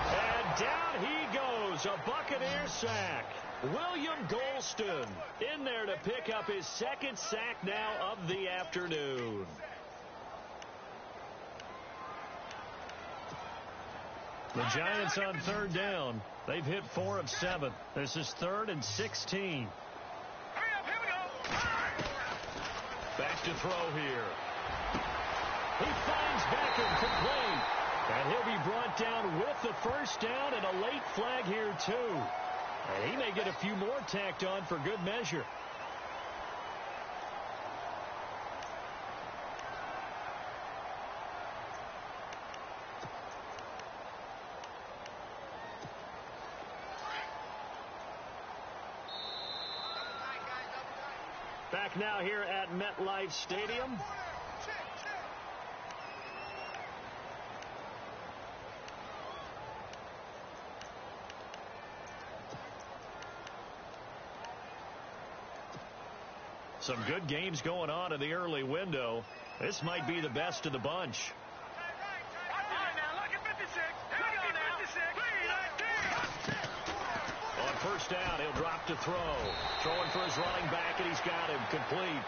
[SPEAKER 2] And down he goes. A Buccaneer sack. William Golston in there to pick up his 2nd sack now of the afternoon. The Giants on 3rd down. They've hit 4 of 7. This is 3rd and 16. Back to throw here. He finds Beckham complete. And he'll be brought down with the 1st down and a late flag here, too. And he may get a few more tacked on for good measure. Back now here at MetLife Stadium. Some good games going on in the early window. This might be the best of the bunch. On 1st down, he'll drop to throw. Throwing for his running back, and he's got him complete.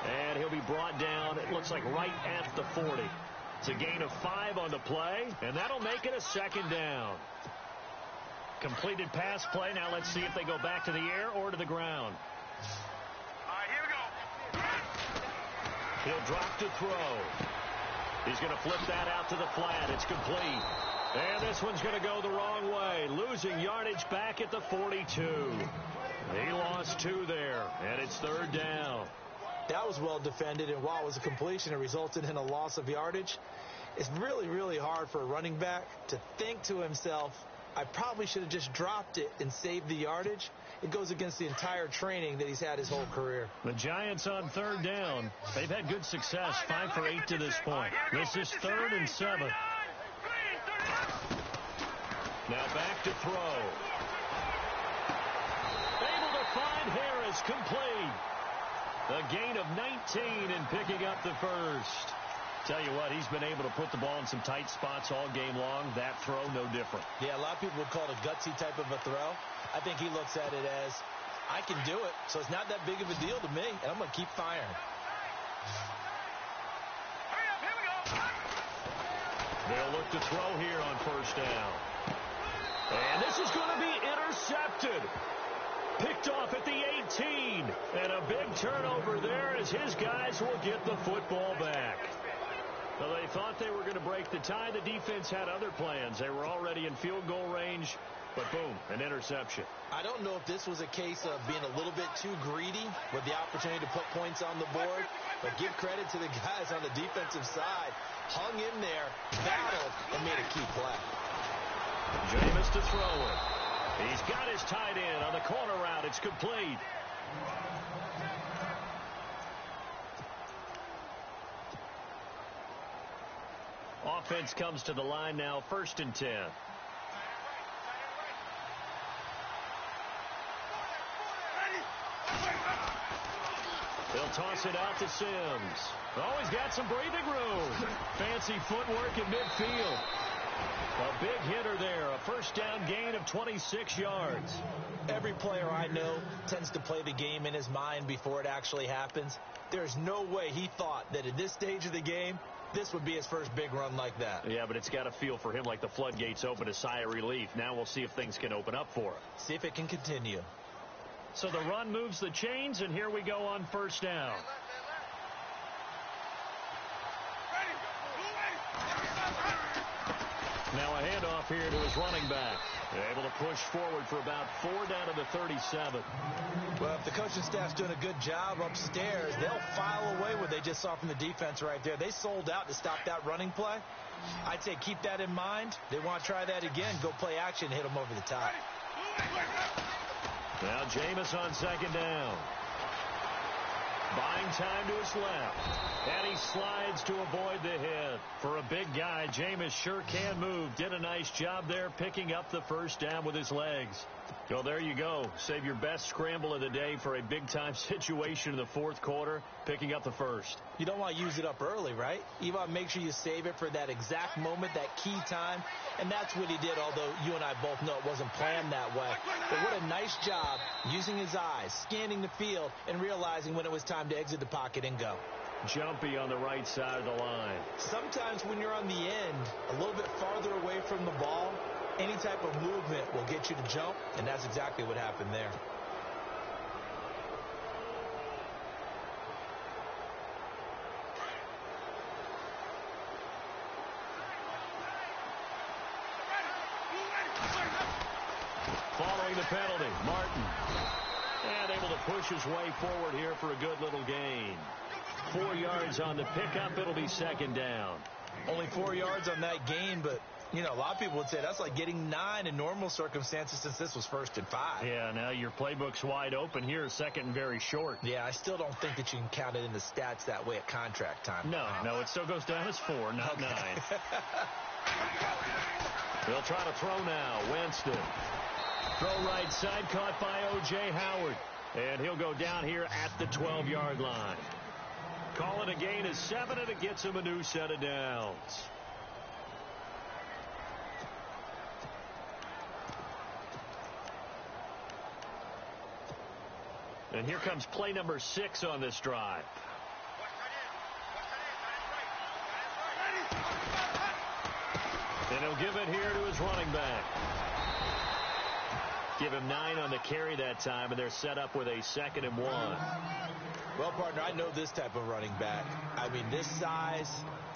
[SPEAKER 2] And he'll be brought down, it looks like right at the 40. It's a gain of 5 on the play, and that'll make it a 2nd down. Completed pass play. Now let's see if they go back to the air or to the ground. He'll drop to throw. He's going to flip that out to the flat. It's complete. And this one's going to go the wrong way. Losing yardage back at the 42. He lost 2 there, and it's 3rd down.
[SPEAKER 3] That was well defended, and while it was a completion, it resulted in a loss of yardage. It's really, really hard for a running back to think to himself, I probably should have just dropped it and saved the yardage. It goes against the entire training that he's had his whole career.
[SPEAKER 2] The Giants on 3rd down. They've had good success, 5 for 8 to this point. This is 3rd and 7. Now back to throw. Able to find Harris, complete. A gain of 19 and picking up the 1st. Tell you what, he's been able to put the ball in some tight spots all game long. That throw, no different.
[SPEAKER 3] Yeah, a lot of people would call it a gutsy type of a throw. I think he looks at it as, I can do it, so it's not that big of a deal to me, and I'm going to keep firing.
[SPEAKER 2] They'll look to throw here on 1st down. And this is going to be intercepted. Picked off at the 18. And a big turnover there as his guys will get the football back. Well, they thought they were going to break the tie. The defense had other plans. They were already in field goal range, but boom, an interception.
[SPEAKER 3] I don't know if this was a case of being a little bit too greedy with the opportunity to put points on the board, but give credit to the guys on the defensive side. Hung in there, battled, and made a key play.
[SPEAKER 2] Jameis to throw it. He's got his tight end on the corner route. It's complete. Offense comes to the line now, 1st and 10. They'll toss it out to Sims. Oh, he's got some breathing room. Fancy footwork in midfield. A big hitter there. A 1st down gain of 26 yards.
[SPEAKER 3] Every player I know tends to play the game in his mind before it actually happens. There's no way he thought that at this stage of the game, this would be his first big run like that.
[SPEAKER 2] Yeah, but it's got to feel for him like the floodgates open, a sigh of relief. Now we'll see if things can open up for him.
[SPEAKER 3] See if it can continue.
[SPEAKER 2] So the run moves the chains, and here we go on 1st down. Now a handoff here to his running back. Able to push forward for about 4 down to the 37.
[SPEAKER 3] Well, if the coaching staff's doing a good job upstairs, they'll file away what they just saw from the defense right there. They sold out to stop that running play. I'd say keep that in mind. They want to try that again. Go play action, hit them over the top.
[SPEAKER 2] Now Jameis on second down. Buying time to his left. And he slides to avoid the hit. For a big guy, Jameis sure can move. Did a nice job there picking up the first down with his legs. Well, there you go. Save your best scramble of the day for a big-time situation in the fourth quarter, picking up the first.
[SPEAKER 3] You don't want to use it up early, right? You want to make sure you save it for that exact moment, that key time. And that's what he did, although you and I both know it wasn't planned that way. But what a nice job using his eyes, scanning the field, and realizing when it was time to exit the pocket and go.
[SPEAKER 2] Jumpy on the right side of the line.
[SPEAKER 3] Sometimes when you're on the end, a little bit farther away from the ball, any type of movement will get you to jump, and that's exactly what happened there.
[SPEAKER 2] Following the penalty, Martin. And able to push his way forward here for a good little gain. 4 yards on the pickup. It'll be second down.
[SPEAKER 3] Only 4 yards on that gain, but, you know, a lot of people would say that's like getting 9 in normal circumstances since this was 1st and 5.
[SPEAKER 2] Yeah, now your playbook's wide open here, second and very short.
[SPEAKER 3] Yeah, I still don't think that you can count it in the stats that way at contract time.
[SPEAKER 2] No, it still goes down as 4, not 9. They'll try to throw now. Winston. Throw right side, caught by O.J. Howard. And he'll go down here at the 12-yard line. Call it a gain of 7, and it gets him a new set of downs. And here comes play number 6 on this drive. And he'll give it here to his running back. Give him 9 on the carry that time, and they're set up with a 2nd and 1.
[SPEAKER 3] Well, partner, I know this type of running back. I mean, this size,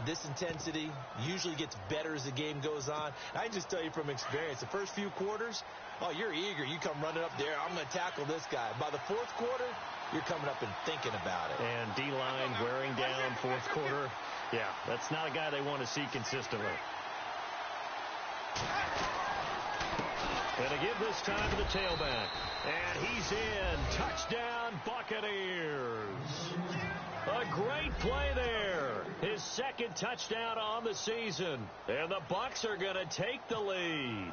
[SPEAKER 3] this intensity usually gets better as the game goes on. I just tell you from experience, the first few quarters, oh, you're eager. You come running up there. I'm going to tackle this guy. By the fourth quarter, you're coming up and thinking about it.
[SPEAKER 2] And D-line wearing down fourth quarter. Yeah, that's not a guy they want to see consistently. And to give this time to the tailback. And he's in. Touchdown, Buccaneers. A great play there. His 2nd touchdown on the season. And the Bucs are going to take the lead.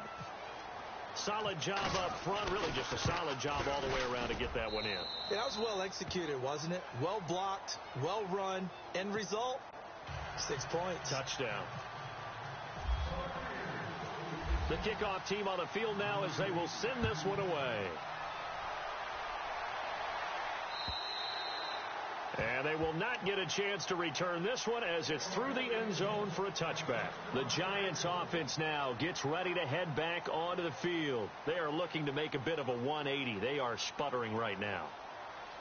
[SPEAKER 2] Solid job up front. Really just a solid job all the way around to get that one in.
[SPEAKER 3] Yeah, that was well executed, wasn't it? Well blocked, well run. End result, 6 points.
[SPEAKER 2] Touchdown. The kickoff team on the field now as they will send this one away. And they will not get a chance to return this one as it's through the end zone for a touchback. The Giants offense now gets ready to head back onto the field. They are looking to make a bit of a 180. They are sputtering right now.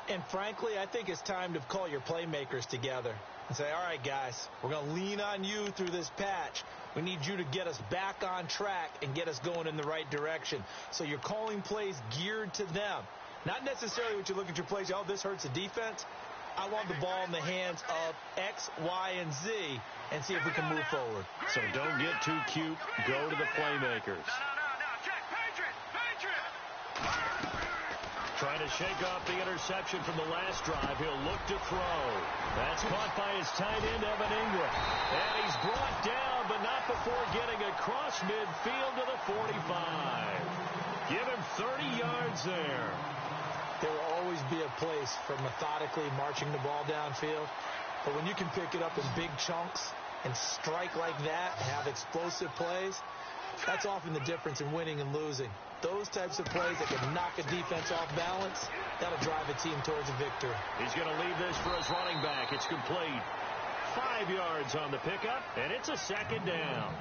[SPEAKER 3] And frankly, I think it's time to call your playmakers together and say, all right, guys, we're going to lean on you through this patch. We need you to get us back on track and get us going in the right direction. So you're calling plays geared to them. Not necessarily what you look at your plays, oh, this hurts the defense. I want the ball in the hands of X, Y, and Z and see if we can move forward.
[SPEAKER 2] So don't get too cute. Go to the playmakers.
[SPEAKER 4] No. Check. Patriot.
[SPEAKER 2] Trying to shake off the interception from the last drive. He'll look to throw. That's caught by his tight end, Evan Ingram. And he's brought down, but not before getting across midfield to the 45. Give him 30 yards there.
[SPEAKER 3] There will always be a place for methodically marching the ball downfield. But when you can pick it up in big chunks and strike like that, have explosive plays, that's often the difference in winning and losing. Those types of plays that can knock a defense off balance, that'll drive a team towards a victory.
[SPEAKER 2] He's going to leave this for his running back. It's complete. 5 yards on the pickup, and it's a 2nd down.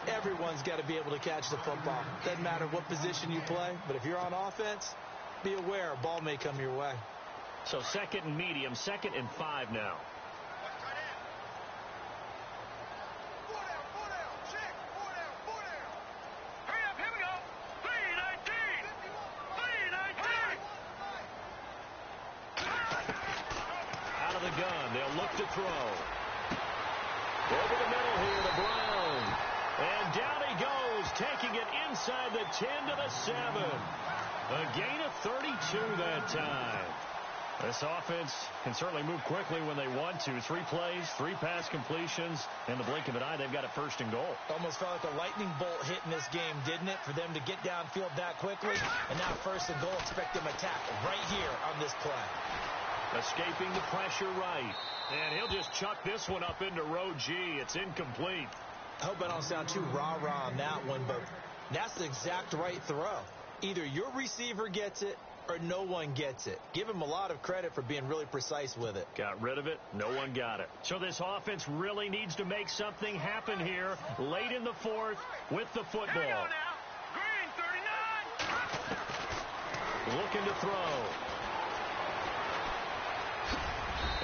[SPEAKER 3] Everyone's got to be able to catch the football. Doesn't matter what position you play, but if you're on offense, be aware a ball may come your way.
[SPEAKER 2] So 2nd and medium, 2nd and 5 now. throw. Over the middle here to Brown. And down he goes, taking it inside the 10 to the 7. A gain of 32 that time. This offense can certainly move quickly when they want to. 3 plays, 3 pass completions. In the blink of an eye, they've got a first and goal.
[SPEAKER 3] Almost felt like a lightning bolt hit in this game, didn't it? For them to get downfield that quickly. And now first and goal, expect them to tackle right here on this play.
[SPEAKER 2] Escaping the pressure right. And he'll just chuck this one up into row G. It's incomplete.
[SPEAKER 3] I hope I don't sound too rah-rah on that one, but that's the exact right throw. Either your receiver gets it or no one gets it. Give him a lot of credit for being really precise with it.
[SPEAKER 2] Got rid of it. No one got it. So this offense really needs to make something happen here late in the 4th with the football.
[SPEAKER 4] Here we go now. Green, 39.
[SPEAKER 2] Looking to throw.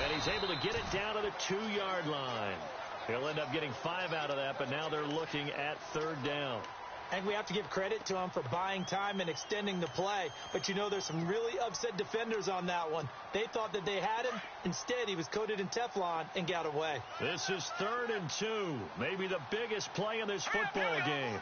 [SPEAKER 2] And he's able to get it down to the 2-yard line. He'll end up getting 5 out of that, but now they're looking at 3rd down.
[SPEAKER 3] I think we have to give credit to him for buying time and extending the play. But, you know, there's some really upset defenders on that one. They thought that they had him. Instead, he was coated in Teflon and got away.
[SPEAKER 2] This is 3rd and 2. Maybe the biggest play in this football game.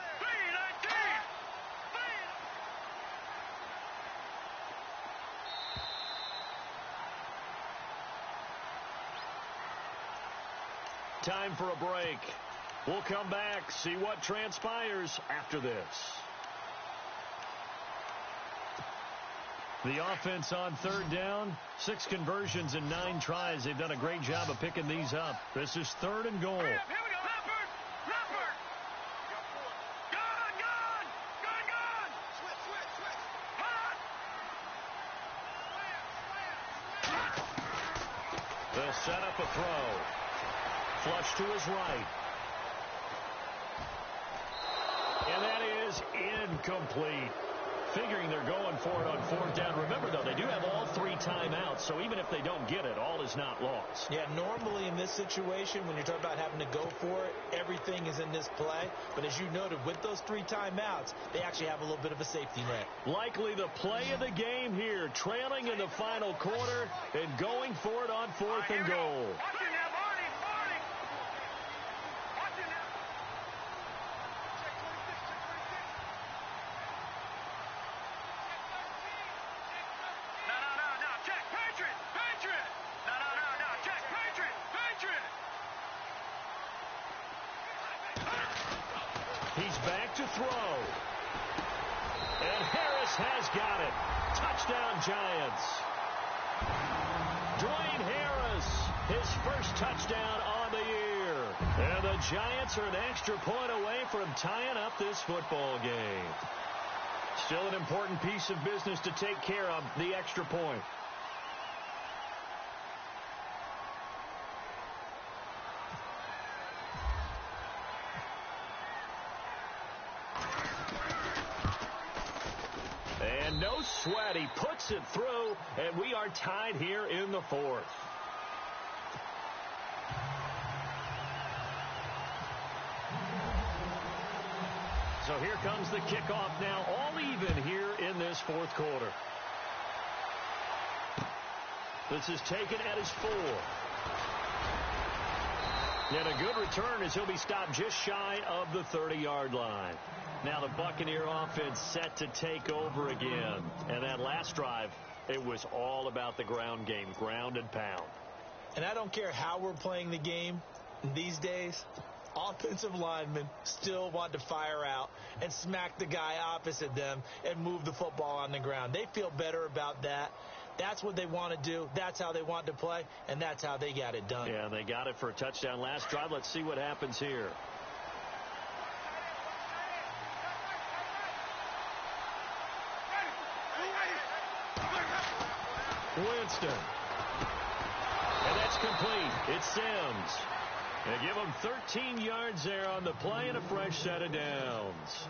[SPEAKER 2] Time for a break. We'll come back, see what transpires after this. The offense on 3rd down, 6 conversions and 9 tries. They've done a great job of picking these up. This is 3rd and goal.
[SPEAKER 4] Here we go. Leopard. Gun. Switch.
[SPEAKER 2] They'll set up a throw. Flush to his right. And that is incomplete. Figuring they're going for it on 4th down. Remember, though, they do have all 3 timeouts, so even if they don't get it, all is not lost.
[SPEAKER 3] Yeah, normally in this situation, when you're talking about having to go for it, everything is in this play. But as you noted, with those 3 timeouts, they actually have a little bit of a safety net.
[SPEAKER 2] Likely the play of the game here, trailing in the final quarter and going for it on 4th and goal.
[SPEAKER 4] Watching that, Barney. Watching that. No. Check, Patriot. No. Check, Patriot.
[SPEAKER 2] He's back to throw. And Harris has got it. Touchdown, Giants. Dwayne Harris, his first touchdown on the year. And the Giants are an extra point away from tying up this football game. Still an important piece of business to take care of, the extra point. And no sweat, he puts it through, and we are tied here in the 4th. So here comes the kickoff now, all even here in this 4th quarter. This is taken at his 4. And a good return as he'll be stopped just shy of the 30-yard line. Now the Buccaneer offense set to take over again. And that last drive, it was all about the ground game, ground and pound.
[SPEAKER 3] And I don't care how we're playing the game these days, offensive linemen still want to fire out and smack the guy opposite them and move the football on the ground. They feel better about that. That's what they want to do. That's how they want to play, and that's how they got it done.
[SPEAKER 2] Yeah, they got it for a touchdown last drive. Let's see what happens here. Winston. And that's complete. It's Sims. They give him 13 yards there on the play and a fresh set of downs.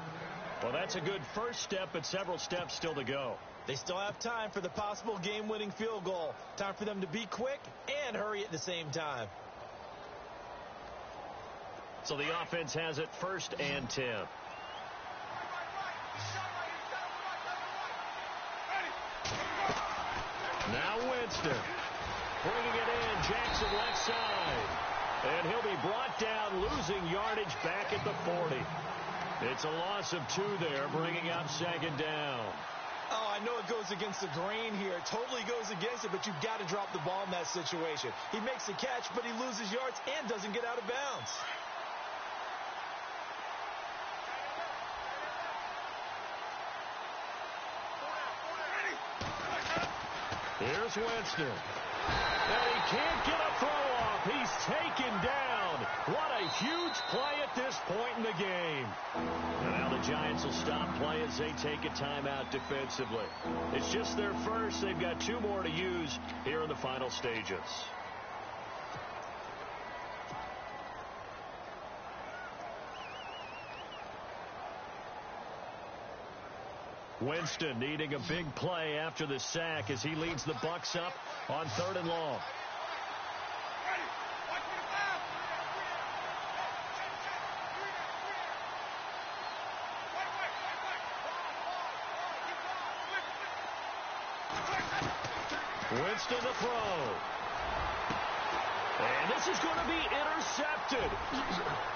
[SPEAKER 2] Well, that's a good first step, but several steps still to go.
[SPEAKER 3] They still have time for the possible game-winning field goal. Time for them to be quick and hurry at the same time.
[SPEAKER 2] So the offense has it 1st and 10. Now Winston. Bringing it in. Jackson takes it left side. And he'll be brought down, losing yardage back at the 40. It's a loss of 2 there, bringing up second down.
[SPEAKER 3] Oh, I know it goes against the grain here. It totally goes against it, but you've got to drop the ball in that situation. He makes the catch, but he loses yards and doesn't get out of bounds.
[SPEAKER 2] Here's Winston. And he can't get a throw off. He's taken down. What a huge play at this point in the game. And now the Giants will stop play as they take a timeout defensively. It's just their first. They've got 2 more to use here in the final stages. Winston needing a big play after the sack as he leads the Bucs up on 3rd and long. Winston to throw. And this is going to be intercepted.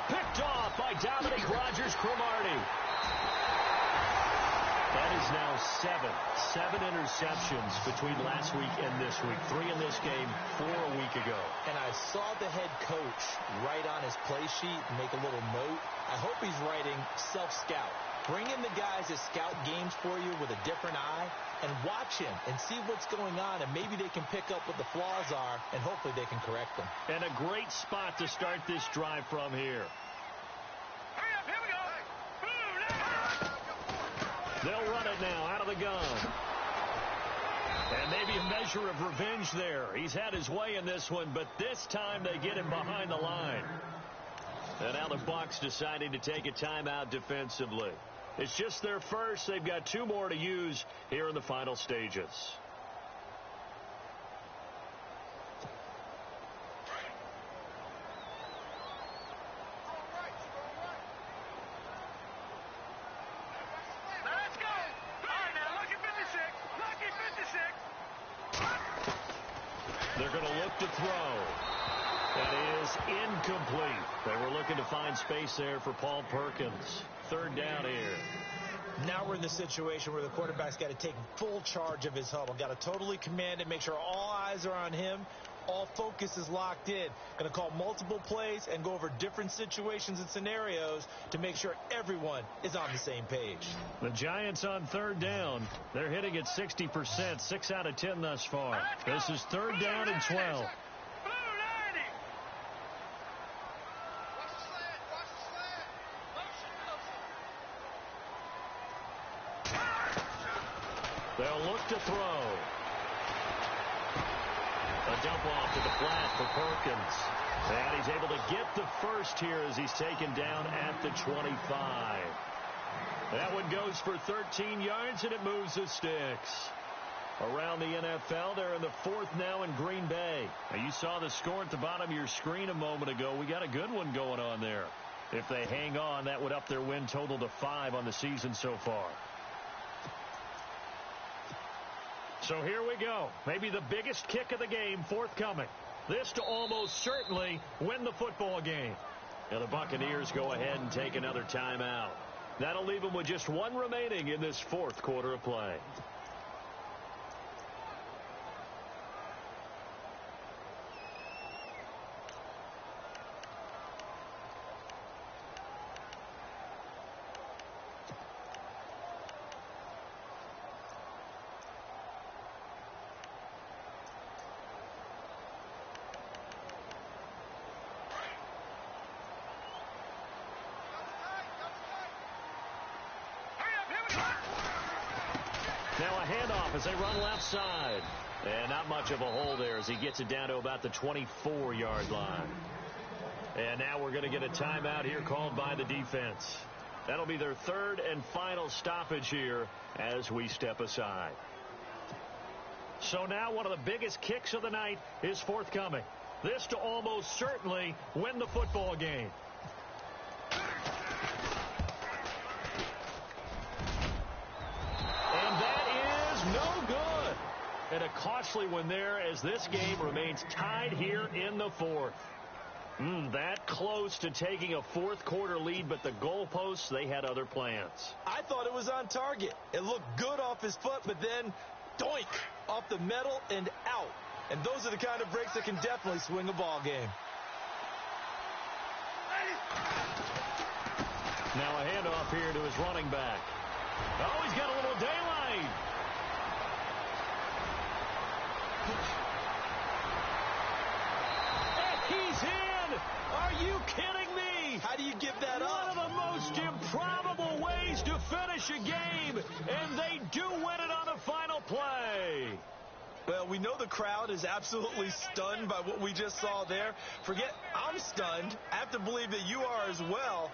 [SPEAKER 2] Picked off by Dominic Rodgers-Cromartie. That is now 7 interceptions between last week and this week. 3 in this game, 4 a week ago.
[SPEAKER 3] And I saw the head coach write on his play sheet, make a little note. I hope he's writing self-scout. Bring in the guys that scout games for you with a different eye and watch him and see what's going on, and maybe they can pick up what the flaws are, and hopefully they can correct them.
[SPEAKER 2] And a great spot to start this drive from here.
[SPEAKER 4] Hurry up, here we go.
[SPEAKER 2] They'll run it now out of the gun. And maybe a measure of revenge there. He's had his way in this one, but this time they get him behind the line. And now the Bucs deciding to take a timeout defensively. It's just their first. They've got 2 more to use here in the final stages.
[SPEAKER 4] Let's go. All right, now, lucky 56. Lucky 56.
[SPEAKER 2] They're going to look to throw. That is incomplete. They were looking to find space there for Paul Perkins. 3rd down here.
[SPEAKER 3] Now we're in the situation where the quarterback's got to take full charge of his huddle. Got to totally command it, make sure all eyes are on him. All focus is locked in. Going to call multiple plays and go over different situations and scenarios to make sure everyone is on the same page.
[SPEAKER 2] The Giants on 3rd down. They're hitting at 60%, 6 out of 10 thus far. This is 3rd down and 12. They'll look to throw. A dump off to the flat for Perkins. And he's able to get the first here as he's taken down at the 25. That one goes for 13 yards, and it moves the sticks. Around the NFL, they're in the 4th now in Green Bay. Now, you saw the score at the bottom of your screen a moment ago. We got a good one going on there. If they hang on, that would up their win total to 5 on the season so far. So here we go. Maybe the biggest kick of the game forthcoming. This to almost certainly win the football game. And the Buccaneers go ahead and take another timeout. That'll leave them with just 1 remaining in this 4th quarter of play. Now a handoff as they run left side. And not much of a hole there as he gets it down to about the 24-yard line. And now we're going to get a timeout here called by the defense. That'll be their 3rd and final stoppage here as we step aside. So now one of the biggest kicks of the night is forthcoming. This to almost certainly win the football game. And that is no good. And a caution especially when as this game remains tied here in the fourth. That close to taking a fourth-quarter lead, but the goalposts, they had other plans.
[SPEAKER 3] I thought it was on target. It looked good off his foot, but then, doink, off the metal and out. And those are the kind of breaks that can definitely swing a ball game.
[SPEAKER 2] Now a handoff here to his running back. Oh, he's got a little daylight. And he's in! Are you kidding me?
[SPEAKER 3] How do you give that
[SPEAKER 2] One
[SPEAKER 3] up?
[SPEAKER 2] of the most improbable ways to finish a game, and they do win it on the final play.
[SPEAKER 3] Well, we know the crowd is absolutely stunned by what we just saw there. Forget I'm stunned. I have to believe that you are as well.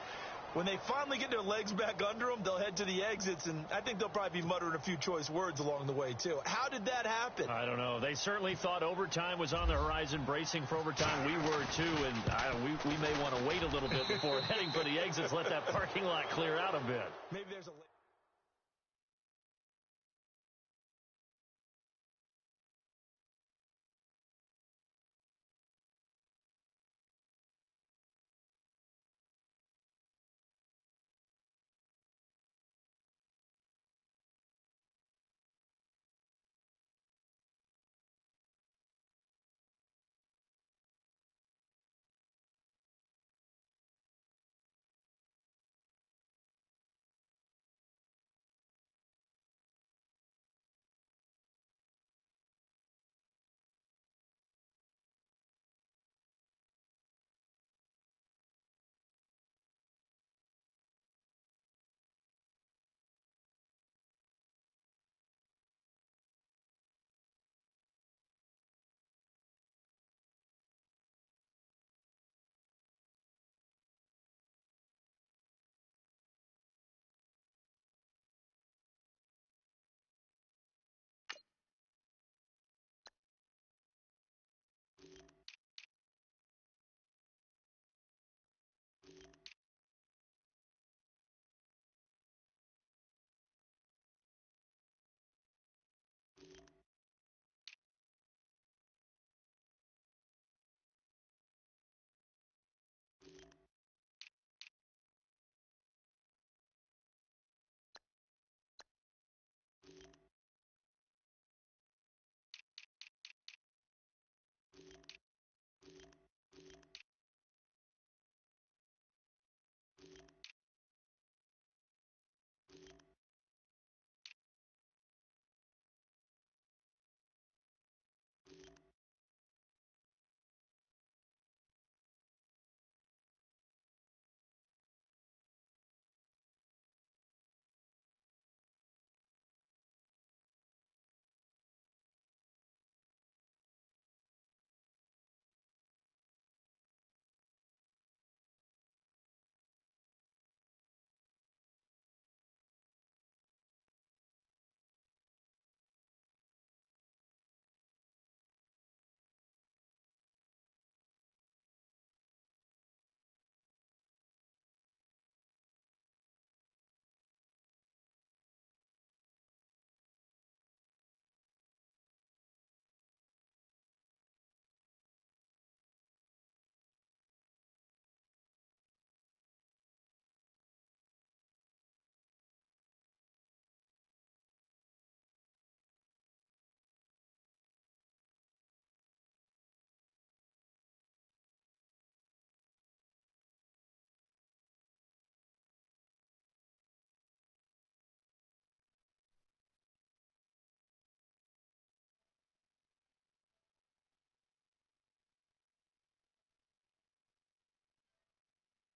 [SPEAKER 3] When they finally get their legs back under them, they'll head to the exits, and I think they'll probably be muttering a few choice words along the way, too. How did that happen?
[SPEAKER 2] I don't know. They certainly thought overtime was on the horizon, bracing for overtime. We were, too, and we may want to wait a little bit before heading for the exits, let that parking lot clear out a bit.
[SPEAKER 3] Maybe there's a...